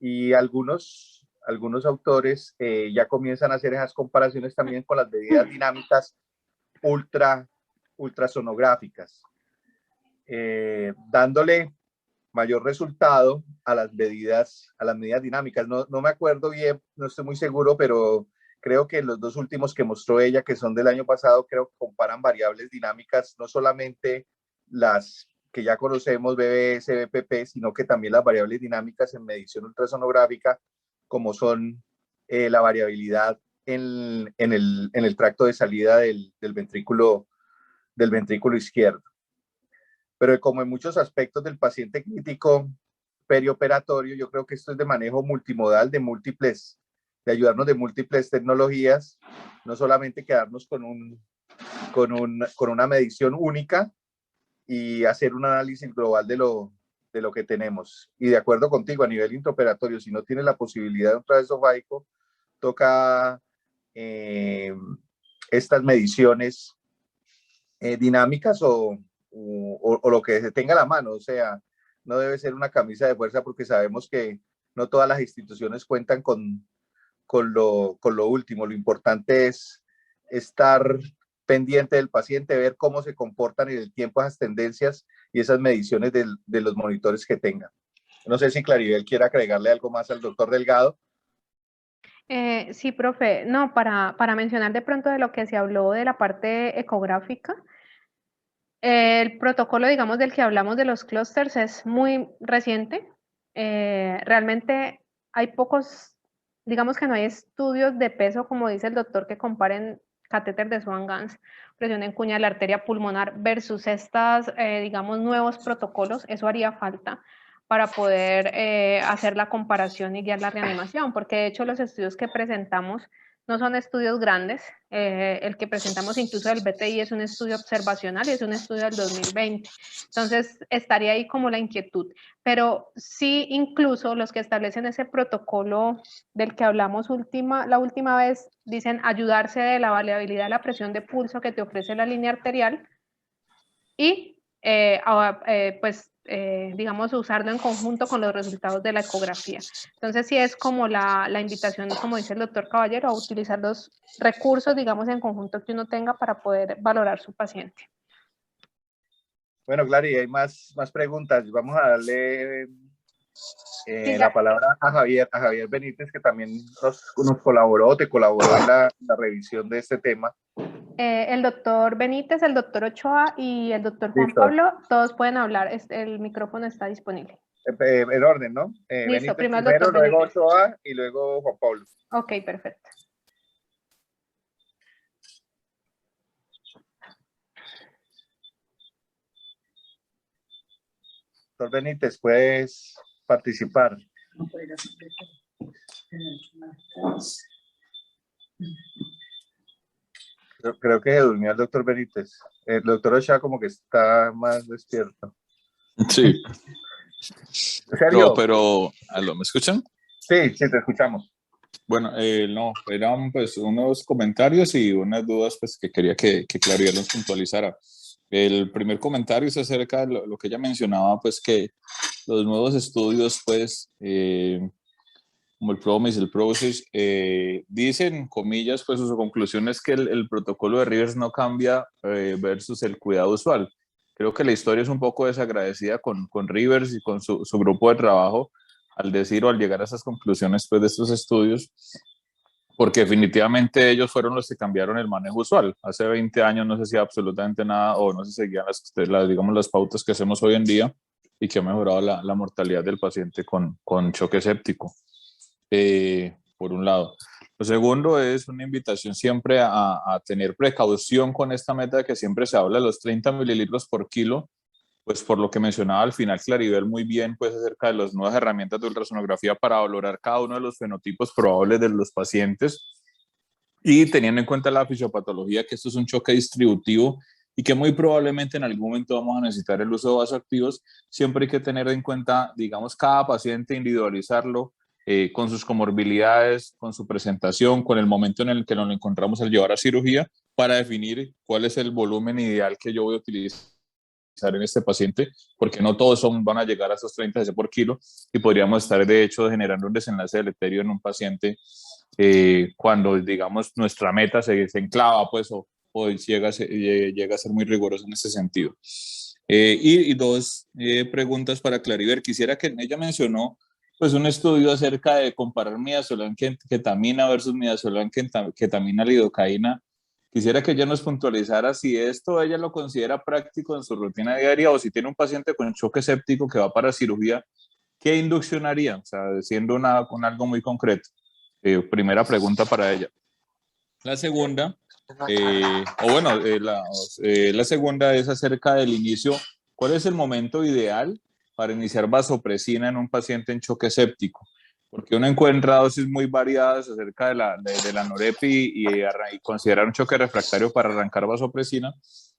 y algunos autores ya comienzan a hacer esas comparaciones también con las medidas dinámicas ultrasonográficas, dándole mayor resultado a las medidas dinámicas. No me acuerdo bien, no estoy muy seguro, pero creo que los dos últimos que mostró ella, que son del año pasado, creo que comparan variables dinámicas, no solamente las que ya conocemos, BBS, BPP, sino que también las variables dinámicas en medición ultrasonográfica, como son la variabilidad en el tracto de salida del ventrículo izquierdo. Pero como en muchos aspectos del paciente crítico perioperatorio, yo creo que esto es de manejo multimodal, de ayudarnos de múltiples tecnologías, no solamente quedarnos con una medición única y hacer un análisis global de lo que tenemos. Y de acuerdo contigo, a nivel intraoperatorio, si no tienes la posibilidad de un transesofágico, toca estas mediciones dinámicas o lo que se tenga a la mano. O sea, no debe ser una camisa de fuerza, porque sabemos que no todas las instituciones cuentan con lo último. Lo importante es estar pendiente del paciente, ver cómo se comportan en el tiempo esas tendencias y esas mediciones de los monitores que tenga. No sé si Claribel quiere agregarle algo más al doctor Delgado. Sí, profe. No, para mencionar de pronto de lo que se habló de la parte ecográfica, El protocolo, digamos, del que hablamos de los clústeres es muy reciente. Realmente hay pocos, digamos que no hay estudios de peso, como dice el doctor, que comparen catéter de Swan-Ganz, presión en cuña de la arteria pulmonar versus estas, digamos, nuevos protocolos. Eso haría falta para poder hacer la comparación y guiar la reanimación, porque de hecho los estudios que presentamos no son estudios grandes. El que presentamos incluso del BTI es un estudio observacional y es un estudio del 2020. Entonces, estaría ahí como la inquietud. Pero sí, incluso los que establecen ese protocolo del que hablamos la última vez, dicen ayudarse de la variabilidad de la presión de pulso que te ofrece la línea arterial y digamos, usarlo en conjunto con los resultados de la ecografía. Entonces, sí es como la invitación, como dice el doctor Caballero, a utilizar los recursos, digamos, en conjunto que uno tenga para poder valorar su paciente. Bueno, Clary, hay más preguntas. Vamos a darle Sí, la palabra a Javier Benítez, que también nos colaboró, te colaboró en la revisión de este tema. El doctor Benítez, el doctor Ochoa y el doctor Juan Listo. Pablo, todos pueden hablar, el micrófono está disponible. En orden, ¿no? Listo, Benítez primero el primero, doctor luego Benítez. Ochoa y luego Juan Pablo. Ok, perfecto. Doctor Benítez, puedes participar. Creo que se durmió el doctor Benítez. El doctor Ochoa como que está más despierto. Sí. ¿En serio? Pero, ¿aló, me escuchan? Sí, te escuchamos. Bueno, no, eran pues unos comentarios y unas dudas pues que quería que Claridad nos puntualizara. El primer comentario es acerca de lo que ella mencionaba, pues que los nuevos estudios, pues, como el PROMIS, el PROCES, dicen, comillas, pues su conclusión es que el protocolo de Rivers no cambia versus el cuidado usual. Creo que la historia es un poco desagradecida con Rivers y con su grupo de trabajo al decir o al llegar a esas conclusiones pues, de estos estudios, porque definitivamente ellos fueron los que cambiaron el manejo usual. Hace 20 años no se hacía absolutamente nada o no se seguían digamos, las pautas que hacemos hoy en día y que ha mejorado la mortalidad del paciente con choque séptico. Por un lado. Lo segundo es una invitación siempre a tener precaución con esta meta que siempre se habla de los 30 mililitros por kilo, pues por lo que mencionaba al final Claribel muy bien, pues acerca de las nuevas herramientas de ultrasonografía para valorar cada uno de los fenotipos probables de los pacientes y teniendo en cuenta la fisiopatología, que esto es un choque distributivo y que muy probablemente en algún momento vamos a necesitar el uso de vasoactivos, siempre hay que tener en cuenta, digamos, cada paciente, individualizarlo, con sus comorbilidades, con su presentación, con el momento en el que nos lo encontramos al llevar a cirugía, para definir cuál es el volumen ideal que yo voy a utilizar en este paciente, porque no todos van a llegar a esos 30 cc por kilo y podríamos estar de hecho generando un desenlace deleterio en un paciente cuando digamos nuestra meta se enclava pues o llega a ser muy riguroso en ese sentido. Y dos preguntas para Claribel. Quisiera que ella mencionó pues un estudio acerca de comparar midazolam ketamina versus midazolam ketamina lidocaína. Quisiera que ella nos puntualizara si esto ella lo considera práctico en su rutina diaria o si tiene un paciente con choque séptico que va para cirugía, ¿qué inducción haría? O sea, siendo con algo muy concreto. Primera pregunta para ella. La segunda, la segunda es acerca del inicio. ¿Cuál es el momento ideal para iniciar vasopresina en un paciente en choque séptico? Porque uno encuentra dosis muy variadas acerca de la norepi y considerar un choque refractario para arrancar vasopresina.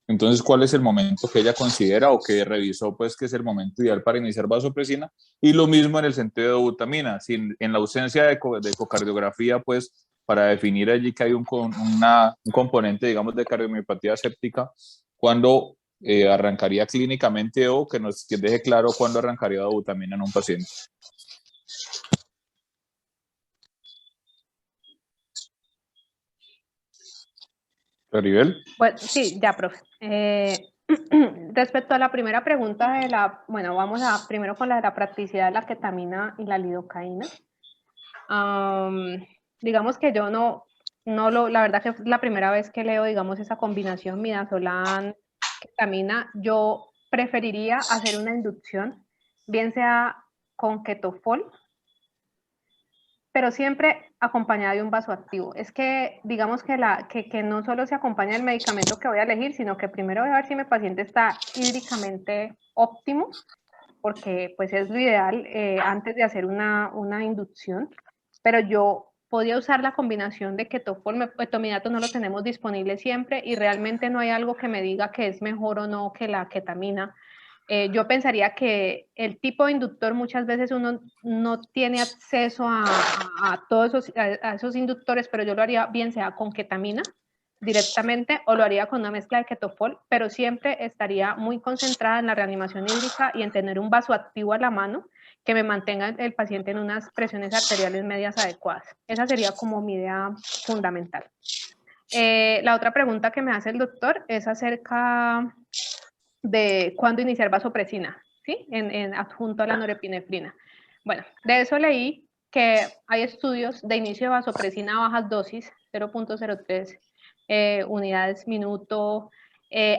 Entonces, ¿cuál es el momento que ella considera o que revisó, pues, que es el momento ideal para iniciar vasopresina? Y lo mismo en el sentido de butamina. En la ausencia de ecocardiografía, pues, para definir allí que hay un componente, digamos, de cardiomiopatía séptica, ¿cuándo arrancaría clínicamente o que nos deje claro cuándo arrancaría la butamina en un paciente? ¿Claribel? Bueno, sí, ya, profe. Respecto a la primera pregunta bueno, vamos primero con la de la practicidad de la ketamina y la lidocaína. Digamos que yo la verdad que es la primera vez que leo, digamos, esa combinación midazolam ketamina, yo preferiría hacer una inducción, bien sea con ketofol, pero siempre acompañada de un vasoactivo. Es que, digamos que no solo se acompaña del medicamento que voy a elegir, sino que primero voy a ver si mi paciente está hídricamente óptimo, porque pues es lo ideal antes de hacer una inducción, pero yo podía usar la combinación de ketofol, etomidato no lo tenemos disponible siempre y realmente no hay algo que me diga que es mejor o no que la ketamina. Yo pensaría que el tipo de inductor muchas veces uno no tiene acceso a todos esos inductores, pero yo lo haría bien sea con ketamina directamente o lo haría con una mezcla de ketofol, pero siempre estaría muy concentrada en la reanimación hídrica y en tener un vasoactivo a la mano que me mantenga el paciente en unas presiones arteriales medias adecuadas. Esa sería como mi idea fundamental. La otra pregunta que me hace el doctor es acerca de cuándo iniciar vasopresina, ¿sí? Adjunto a la norepinefrina. Bueno, de eso leí que hay estudios de inicio de vasopresina a bajas dosis, 0.03 unidades minuto,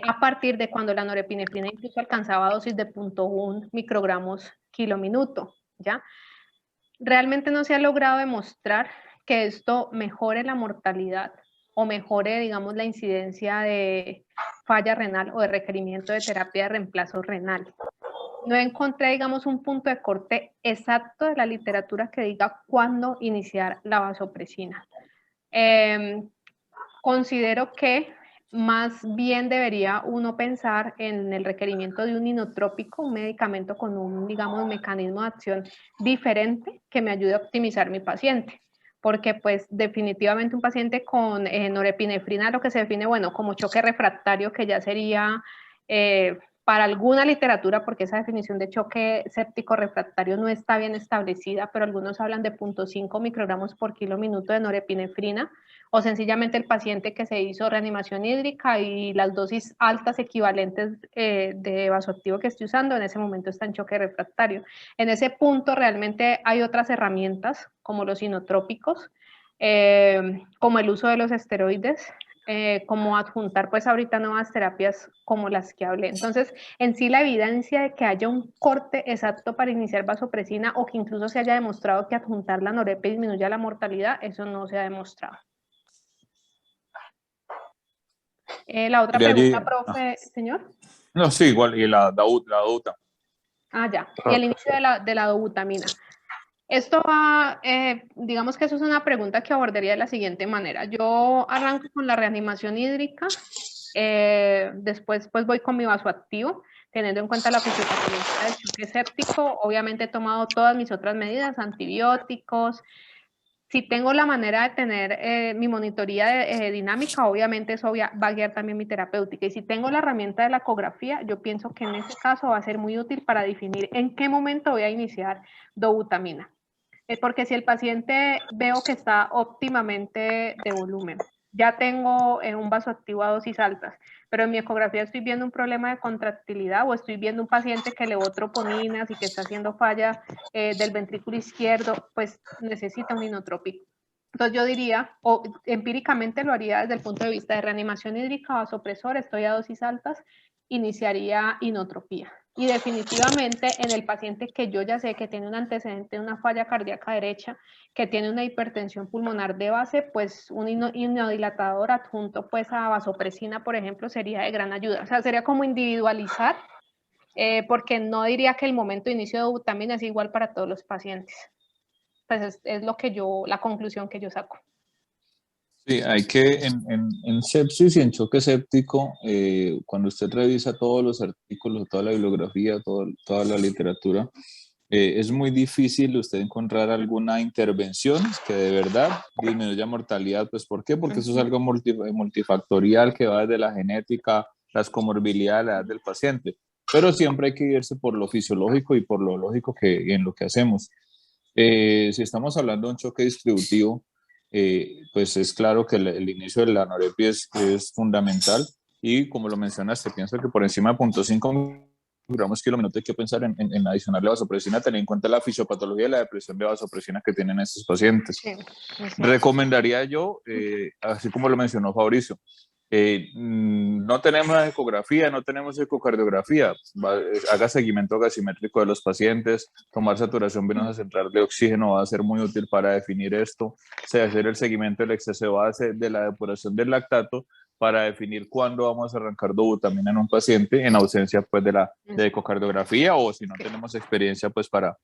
a partir de cuando la norepinefrina incluso alcanzaba dosis de 0.1 microgramos kilo minuto, ¿ya? Realmente no se ha logrado demostrar que esto mejore la mortalidad o mejore, digamos, la incidencia de falla renal o de requerimiento de terapia de reemplazo renal. No encontré, digamos, un punto de corte exacto de la literatura que diga cuándo iniciar la vasopresina. Considero que más bien debería uno pensar en el requerimiento de un inotrópico, un medicamento con un, digamos, mecanismo de acción diferente que me ayude a optimizar mi paciente. Porque pues definitivamente un paciente con norepinefrina lo que se define, bueno, como choque refractario, que ya sería para alguna literatura, porque esa definición de choque séptico refractario no está bien establecida, pero algunos hablan de 0.5 microgramos por kilo minuto de norepinefrina, o sencillamente el paciente que se hizo reanimación hídrica y las dosis altas equivalentes de vasoactivo que estoy usando en ese momento está en choque refractario. En ese punto realmente hay otras herramientas como los inotrópicos, como el uso de los esteroides, como adjuntar pues ahorita nuevas terapias como las que hablé. Entonces, en sí la evidencia de que haya un corte exacto para iniciar vasopresina o que incluso se haya demostrado que adjuntar la norepe disminuye la mortalidad, eso no se ha demostrado. La otra pregunta, profe, señor. No, sí, igual, y la DAUTA. Ah, ya, y el inicio de la dobutamina. Esto va, digamos que eso es una pregunta que abordaría de la siguiente manera. Yo arranco con la reanimación hídrica, después pues voy con mi vasoactivo, teniendo en cuenta la fisiopatología del choque séptico. Obviamente he tomado todas mis otras medidas, antibióticos. Si tengo la manera de tener mi monitoría dinámica, obviamente eso va a guiar también mi terapéutica. Y si tengo la herramienta de la ecografía, yo pienso que en ese caso va a ser muy útil para definir en qué momento voy a iniciar dobutamina. Porque si el paciente veo que está óptimamente de volumen, ya tengo un vasoactivo a dosis altas, pero en mi ecografía estoy viendo un problema de contractilidad o estoy viendo un paciente que elevó troponinas y que está haciendo falla del ventrículo izquierdo, pues necesita un inotrópico. Entonces yo diría, o empíricamente lo haría desde el punto de vista de reanimación hídrica, vasopresor, estoy a dosis altas, iniciaría inotropía. Y definitivamente en el paciente que yo ya sé que tiene un antecedente de una falla cardíaca derecha, que tiene una hipertensión pulmonar de base, pues un inodilatador adjunto pues a vasopresina, por ejemplo, sería de gran ayuda. O sea, sería como individualizar, porque no diría que el momento de inicio de dobutamina es igual para todos los pacientes. Pues es lo que la conclusión que yo saco. Sí, hay que, en sepsis y en choque séptico, cuando usted revisa todos los artículos, toda la bibliografía, toda la literatura, es muy difícil usted encontrar alguna intervención que de verdad disminuya mortalidad. Pues, ¿por qué? Porque eso es algo multifactorial que va desde la genética, las comorbilidades, la edad del paciente. Pero siempre hay que irse por lo fisiológico y por lo lógico en lo que hacemos. Si estamos hablando de un choque distributivo, pues es claro que el inicio de la anorepia es fundamental y como lo mencionaste, pienso que por encima de 0.5 gramos kilo minuto hay que pensar en adicionarle vasopresina, tener en cuenta la fisiopatología y la depresión de vasopresina que tienen estos pacientes. Sí. Recomendaría yo, así como lo mencionó Fabricio, no tenemos ecografía, no tenemos ecocardiografía, haga seguimiento gasimétrico de los pacientes, tomar saturación venosa central de oxígeno va a ser muy útil para definir esto, o sea, hacer el seguimiento del exceso de base, de la depuración del lactato, para definir cuándo vamos a arrancar dobutamina en un paciente en ausencia pues de ecocardiografía o si no tenemos experiencia pues para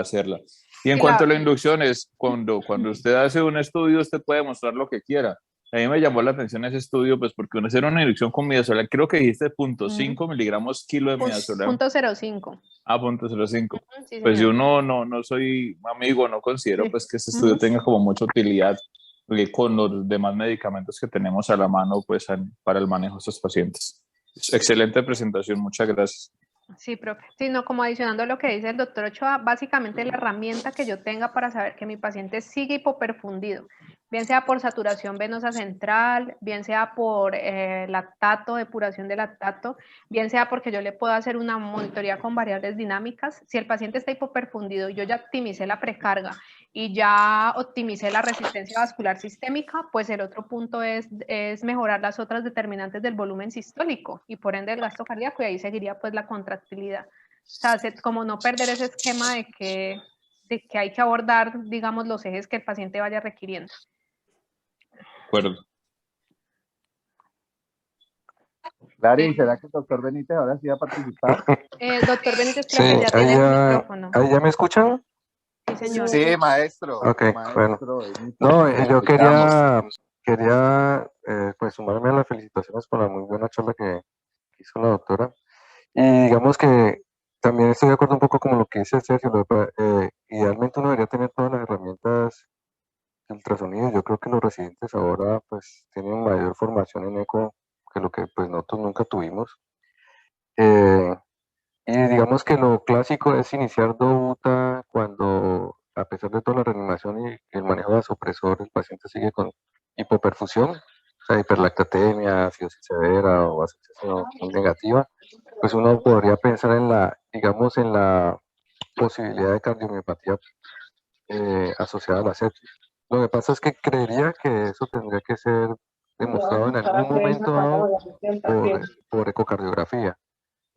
hacerla. Y en cuanto a la inducción es cuando usted hace un estudio usted puede mostrar lo que quiera. A mí me llamó la atención ese estudio pues porque uno hacer una inducción con midazolam, creo que dijiste 0.5 miligramos kilo de midazolam. 0.05. Ah, 0.05. Sí, pues señor. yo no soy amigo, no considero pues que este estudio tenga como mucha utilidad con los demás medicamentos que tenemos a la mano pues para el manejo de estos pacientes. Excelente presentación, muchas gracias. Sí, profe. Sí, no, como adicionando lo que dice el doctor Ochoa, básicamente la herramienta que yo tenga para saber que mi paciente sigue hipoperfundido, bien sea por saturación venosa central, bien sea por lactato, depuración de lactato, bien sea porque yo le puedo hacer una monitoría con variables dinámicas. Si el paciente está hipoperfundido y yo ya optimicé la precarga y ya optimicé la resistencia vascular sistémica, pues el otro punto es mejorar las otras determinantes del volumen sistólico y por ende el gasto cardíaco, y ahí seguiría pues la contractilidad. O sea, como no perder ese esquema de que hay que abordar, digamos, los ejes que el paciente vaya requiriendo. De acuerdo. Clary, ¿será que el doctor Benítez ahora sí va a participar? Doctor Benítez, creo que ya tiene el micrófono. ¿Ahí ya me escuchan? Sí, señor. Sí, maestro. Ok, maestro, bueno. No, yo quería pues sumarme a las felicitaciones por la muy buena charla que hizo la doctora. Y digamos que también estoy de acuerdo un poco con lo que dice Sergio. Idealmente uno debería tener todas las herramientas de ultrasonido. Yo creo que los residentes ahora pues tienen mayor formación en eco que lo que pues nosotros nunca tuvimos. Y digamos que lo clásico es iniciar dobuta cuando, a pesar de toda la reanimación y el manejo vasopresor, el paciente sigue con hipoperfusión, o sea, hiperlactatemia, acidosis severa o asociación muy negativa, pues uno podría pensar en digamos, en la posibilidad de cardiomiopatía asociada a la sepsis. Lo que pasa es que creería que eso tendría que ser demostrado en algún momento dado por ecocardiografía.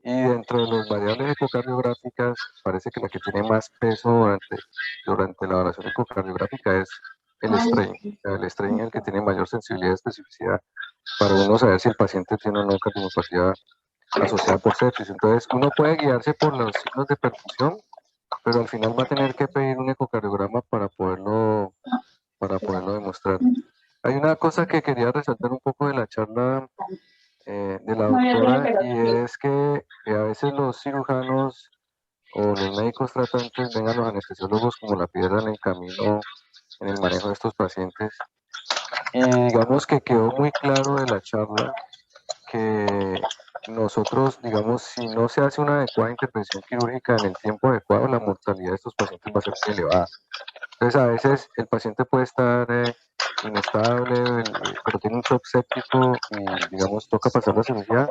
Y dentro de las variables ecocardiográficas, parece que la que tiene más peso durante la evaluación ecocardiográfica es el strain. El strain es el que tiene mayor sensibilidad y especificidad para uno saber si el paciente tiene o no cardiopatía asociada por sepsis. Entonces, uno puede guiarse por los signos de perfusión, pero al final va a tener que pedir un ecocardiograma para poderlo demostrar. Hay una cosa que quería resaltar un poco de la charla de la doctora, y es que a veces los cirujanos o los médicos tratantes ven a los anestesiólogos como la piedra en el camino en el manejo de estos pacientes. Y digamos que quedó muy claro de la charla que nosotros, digamos, si no se hace una adecuada intervención quirúrgica en el tiempo adecuado, la mortalidad de estos pacientes va a ser muy elevada. Entonces, a veces el paciente puede estar inestable, pero tiene un shock séptico y, digamos, toca pasar la cirugía,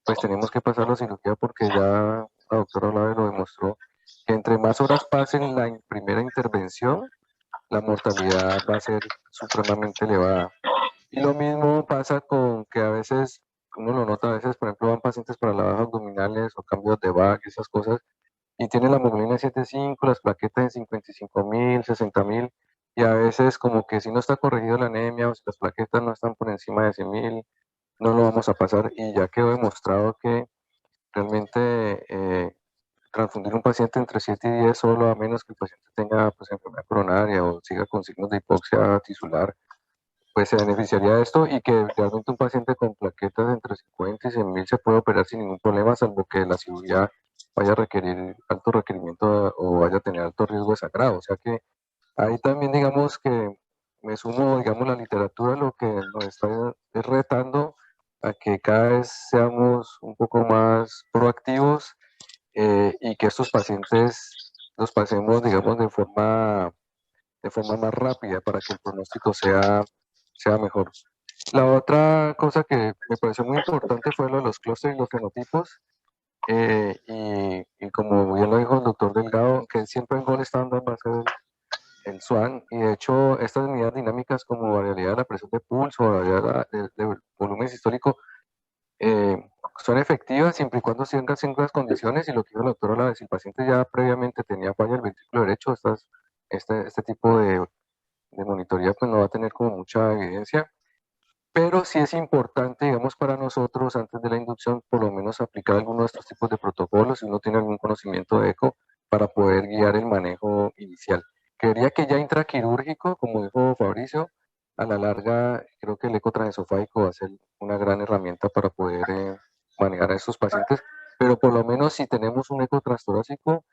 pues tenemos que pasar la cirugía porque ya la doctora Olave lo demostró, que entre más horas pasen la primera intervención, la mortalidad va a ser supremamente elevada. Y lo mismo pasa con que a veces, uno lo nota, a veces, por ejemplo, van pacientes para lavados abdominales o cambios de VAC, esas cosas, y tiene la hemoglobina en 7.5, las plaquetas en 55.000, 60.000, y a veces como que si no está corregido la anemia o si las plaquetas no están por encima de 100.000, no lo vamos a pasar, y ya quedó demostrado que realmente transfundir un paciente entre 7 y 10 solo, a menos que el paciente tenga pues, enfermedad coronaria o siga con signos de hipoxia tisular, pues se beneficiaría de esto, y que realmente un paciente con plaquetas entre 50 y 100.000 se puede operar sin ningún problema, salvo que la cirugía vaya a requerir alto requerimiento o vaya a tener alto riesgo de sangrado. O sea que ahí también digamos que me sumo, digamos, la literatura lo que nos está retando a que cada vez seamos un poco más proactivos y que estos pacientes los pasemos, digamos, de forma más rápida para que el pronóstico sea mejor. La otra cosa que me pareció muy importante fue lo de los clústeres y los fenotipos. Y como bien lo dijo el doctor Delgado, que siempre en Gold Standard va a ser el SWAN, y de hecho estas medidas dinámicas como variabilidad de la presión de pulso, variabilidad de volumen sistólico, son efectivas siempre y cuando tengan ciertas condiciones, y lo que dijo la doctora Olave, si el paciente ya previamente tenía falla del ventrículo derecho, este tipo de monitoría pues no va a tener como mucha evidencia, pero sí es importante, digamos, para nosotros antes de la inducción, por lo menos aplicar algunos de estos tipos de protocolos si uno tiene algún conocimiento de eco para poder guiar el manejo inicial. Creería que ya intraquirúrgico, como dijo Fabricio, a la larga creo que el eco transesofágico va a ser una gran herramienta para poder manejar a estos pacientes, pero por lo menos si tenemos un eco transtorácico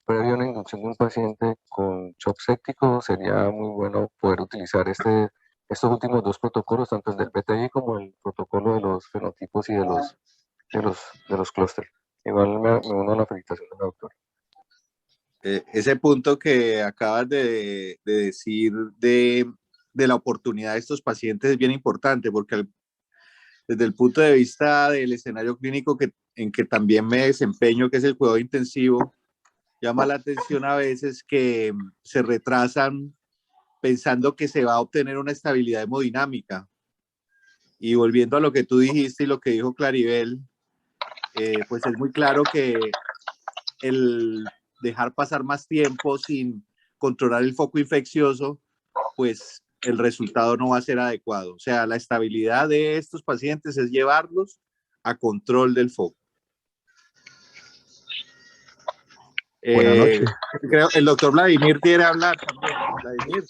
previo a una inducción de un paciente con shock séptico, sería muy bueno poder utilizar estos últimos dos protocolos, tanto el del PTI como el protocolo de los fenotipos y de los clústeres. Igual me uno a la felicitación de la doctora. Ese punto que acabas de decir de la oportunidad de estos pacientes es bien importante, porque desde el punto de vista del escenario clínico en que también me desempeño, que es el cuidado intensivo, llama la atención a veces que se retrasan pensando que se va a obtener una estabilidad hemodinámica. Y volviendo a lo que tú dijiste y lo que dijo Claribel, pues es muy claro que el dejar pasar más tiempo sin controlar el foco infeccioso, pues el resultado no va a ser adecuado. O sea, la estabilidad de estos pacientes es llevarlos a control del foco. Buenas noches. Creo el doctor Vladimir quiere hablar también. Vladimir.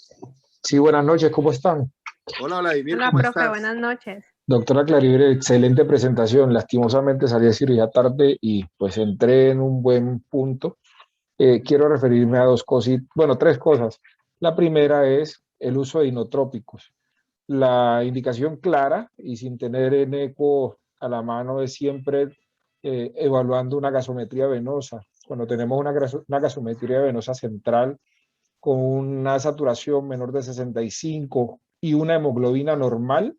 Sí, buenas noches, ¿cómo están? Hola, Vladimir, Hola, ¿cómo profe, estás? buenas noches. Doctora Claribel, excelente presentación. Lastimosamente salí de cirugía tarde y pues entré en un buen punto. Quiero referirme a dos cositas, bueno, tres cosas. La primera es el uso de inotrópicos. La indicación clara y sin tener en eco a la mano es siempre evaluando una gasometría venosa. Cuando tenemos una gasometría venosa central con una saturación menor de 65 y una hemoglobina normal,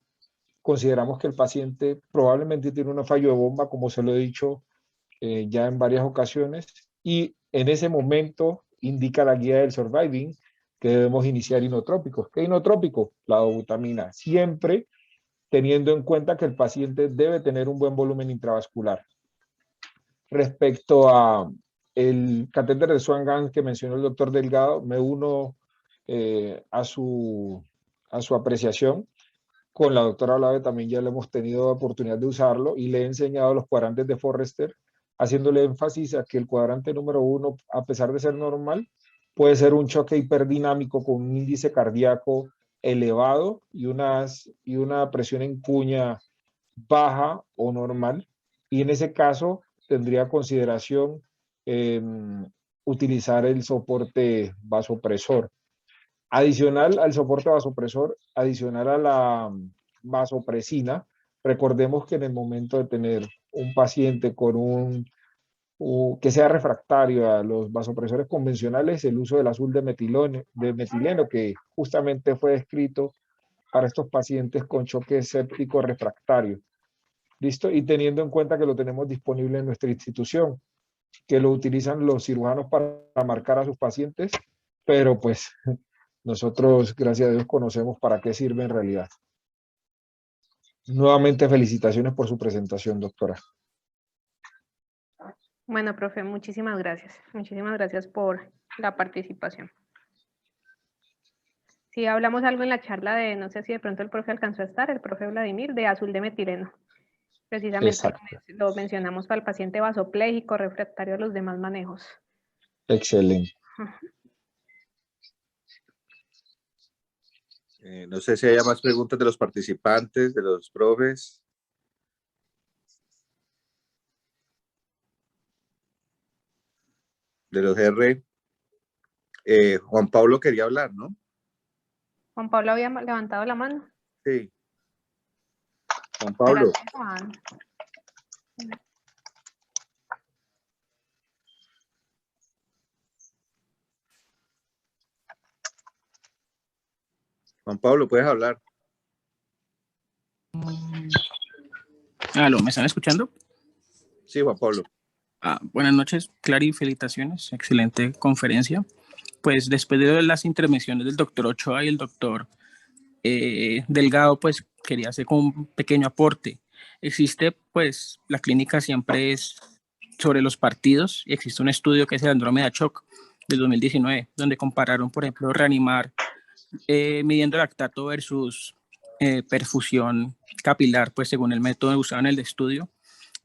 consideramos que el paciente probablemente tiene un fallo de bomba, como se lo he dicho ya en varias ocasiones, y en ese momento indica la guía del surviving que debemos iniciar inotrópicos. ¿Qué inotrópico? La dobutamina, siempre teniendo en cuenta que el paciente debe tener un buen volumen intravascular. Respecto a el catéter de Swan-Ganz que mencionó el doctor Delgado, me uno a su apreciación. Con la doctora Olave también ya le hemos tenido oportunidad de usarlo y le he enseñado los cuadrantes de Forrester, haciéndole énfasis a que el cuadrante número 1, a pesar de ser normal, puede ser un choque hiperdinámico con un índice cardíaco elevado y una presión en cuña baja o normal. Y en ese caso tendría consideración utilizar el soporte vasopresor. Adicional al soporte vasopresor, adicional a la vasopresina, recordemos que en el momento de tener un paciente con que sea refractario a los vasopresores convencionales, el uso del azul de metileno, que justamente fue descrito para estos pacientes con choque séptico refractario. ¿Listo? Y teniendo en cuenta que lo tenemos disponible en nuestra institución, que lo utilizan los cirujanos para marcar a sus pacientes, pero pues nosotros, gracias a Dios, conocemos para qué sirve en realidad. Nuevamente, felicitaciones por su presentación, doctora. Bueno, profe, muchísimas gracias. Muchísimas gracias por la participación. Sí, hablamos algo en la charla de, no sé si de pronto el profe alcanzó a estar, el profe Vladimir, de azul de metileno. Precisamente lo mencionamos para el paciente vasopléjico, refractario a los demás manejos. Excelente. No sé si haya más preguntas de los participantes, de los profes. De los R. Juan Pablo quería hablar, ¿no? Juan Pablo había levantado la mano. Sí. Juan Pablo. Juan. Juan Pablo, puedes hablar. Aló, ¿me están escuchando? Sí, Juan Pablo. Buenas noches, Clary, felicitaciones, excelente conferencia. pues después de las intervenciones del doctor Ochoa y el doctor Delgado, pues quería hacer como un pequeño aporte. Existe, pues, la clínica siempre es sobre los partidos, y existe un estudio que es el Andrómeda Shock del 2019, donde compararon, por ejemplo, reanimar midiendo lactato versus perfusión capilar, pues según el método usado en el estudio,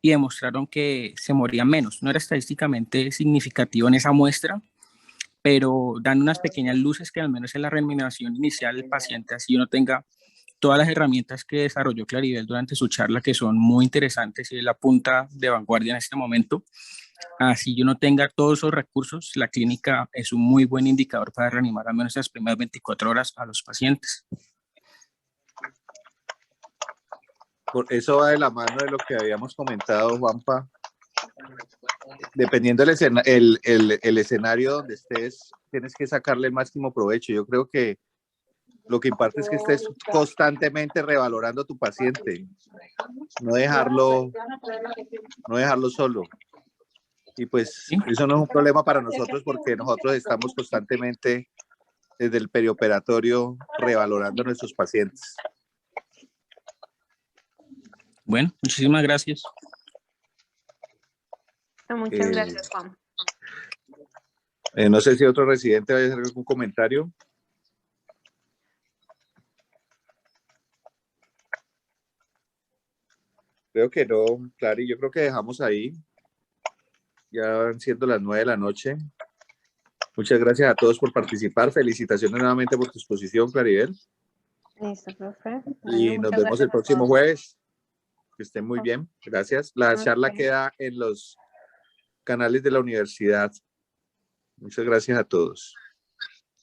y demostraron que se moría menos. No era estadísticamente significativo en esa muestra, pero dan unas pequeñas luces que al menos en la reanimación inicial del paciente, así uno tenga todas las herramientas que desarrolló Claribel durante su charla, que son muy interesantes y es la punta de vanguardia en este momento. Así uno tenga todos esos recursos, la clínica es un muy buen indicador para reanimar al menos las primeras 24 horas a los pacientes. Por eso va de la mano de lo que habíamos comentado, Juanpa. Dependiendo el escenario donde estés, tienes que sacarle el máximo provecho. Yo creo que lo que importa es que estés constantemente revalorando a tu paciente, no dejarlo solo. Y pues ¿Sí? eso no es un problema para nosotros porque nosotros estamos constantemente desde el perioperatorio revalorando a nuestros pacientes. Bueno, muchísimas gracias. Muchas gracias, Juan. No sé si otro residente va a hacer algún comentario. Creo que no, Clary, yo creo que dejamos ahí. Ya van siendo las 9 de la noche. Muchas gracias a todos por participar. Felicitaciones nuevamente por tu exposición, Claribel. Listo, profe. Y nos Muchas vemos el gracias a próximo todos. jueves. Que estén muy bien. Gracias. La charla Ok. queda en los canales de la universidad. Muchas gracias a todos.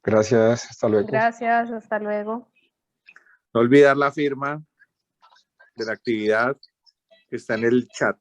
Gracias, hasta luego. Gracias, hasta luego. No olvidar la firma de la actividad que está en el chat.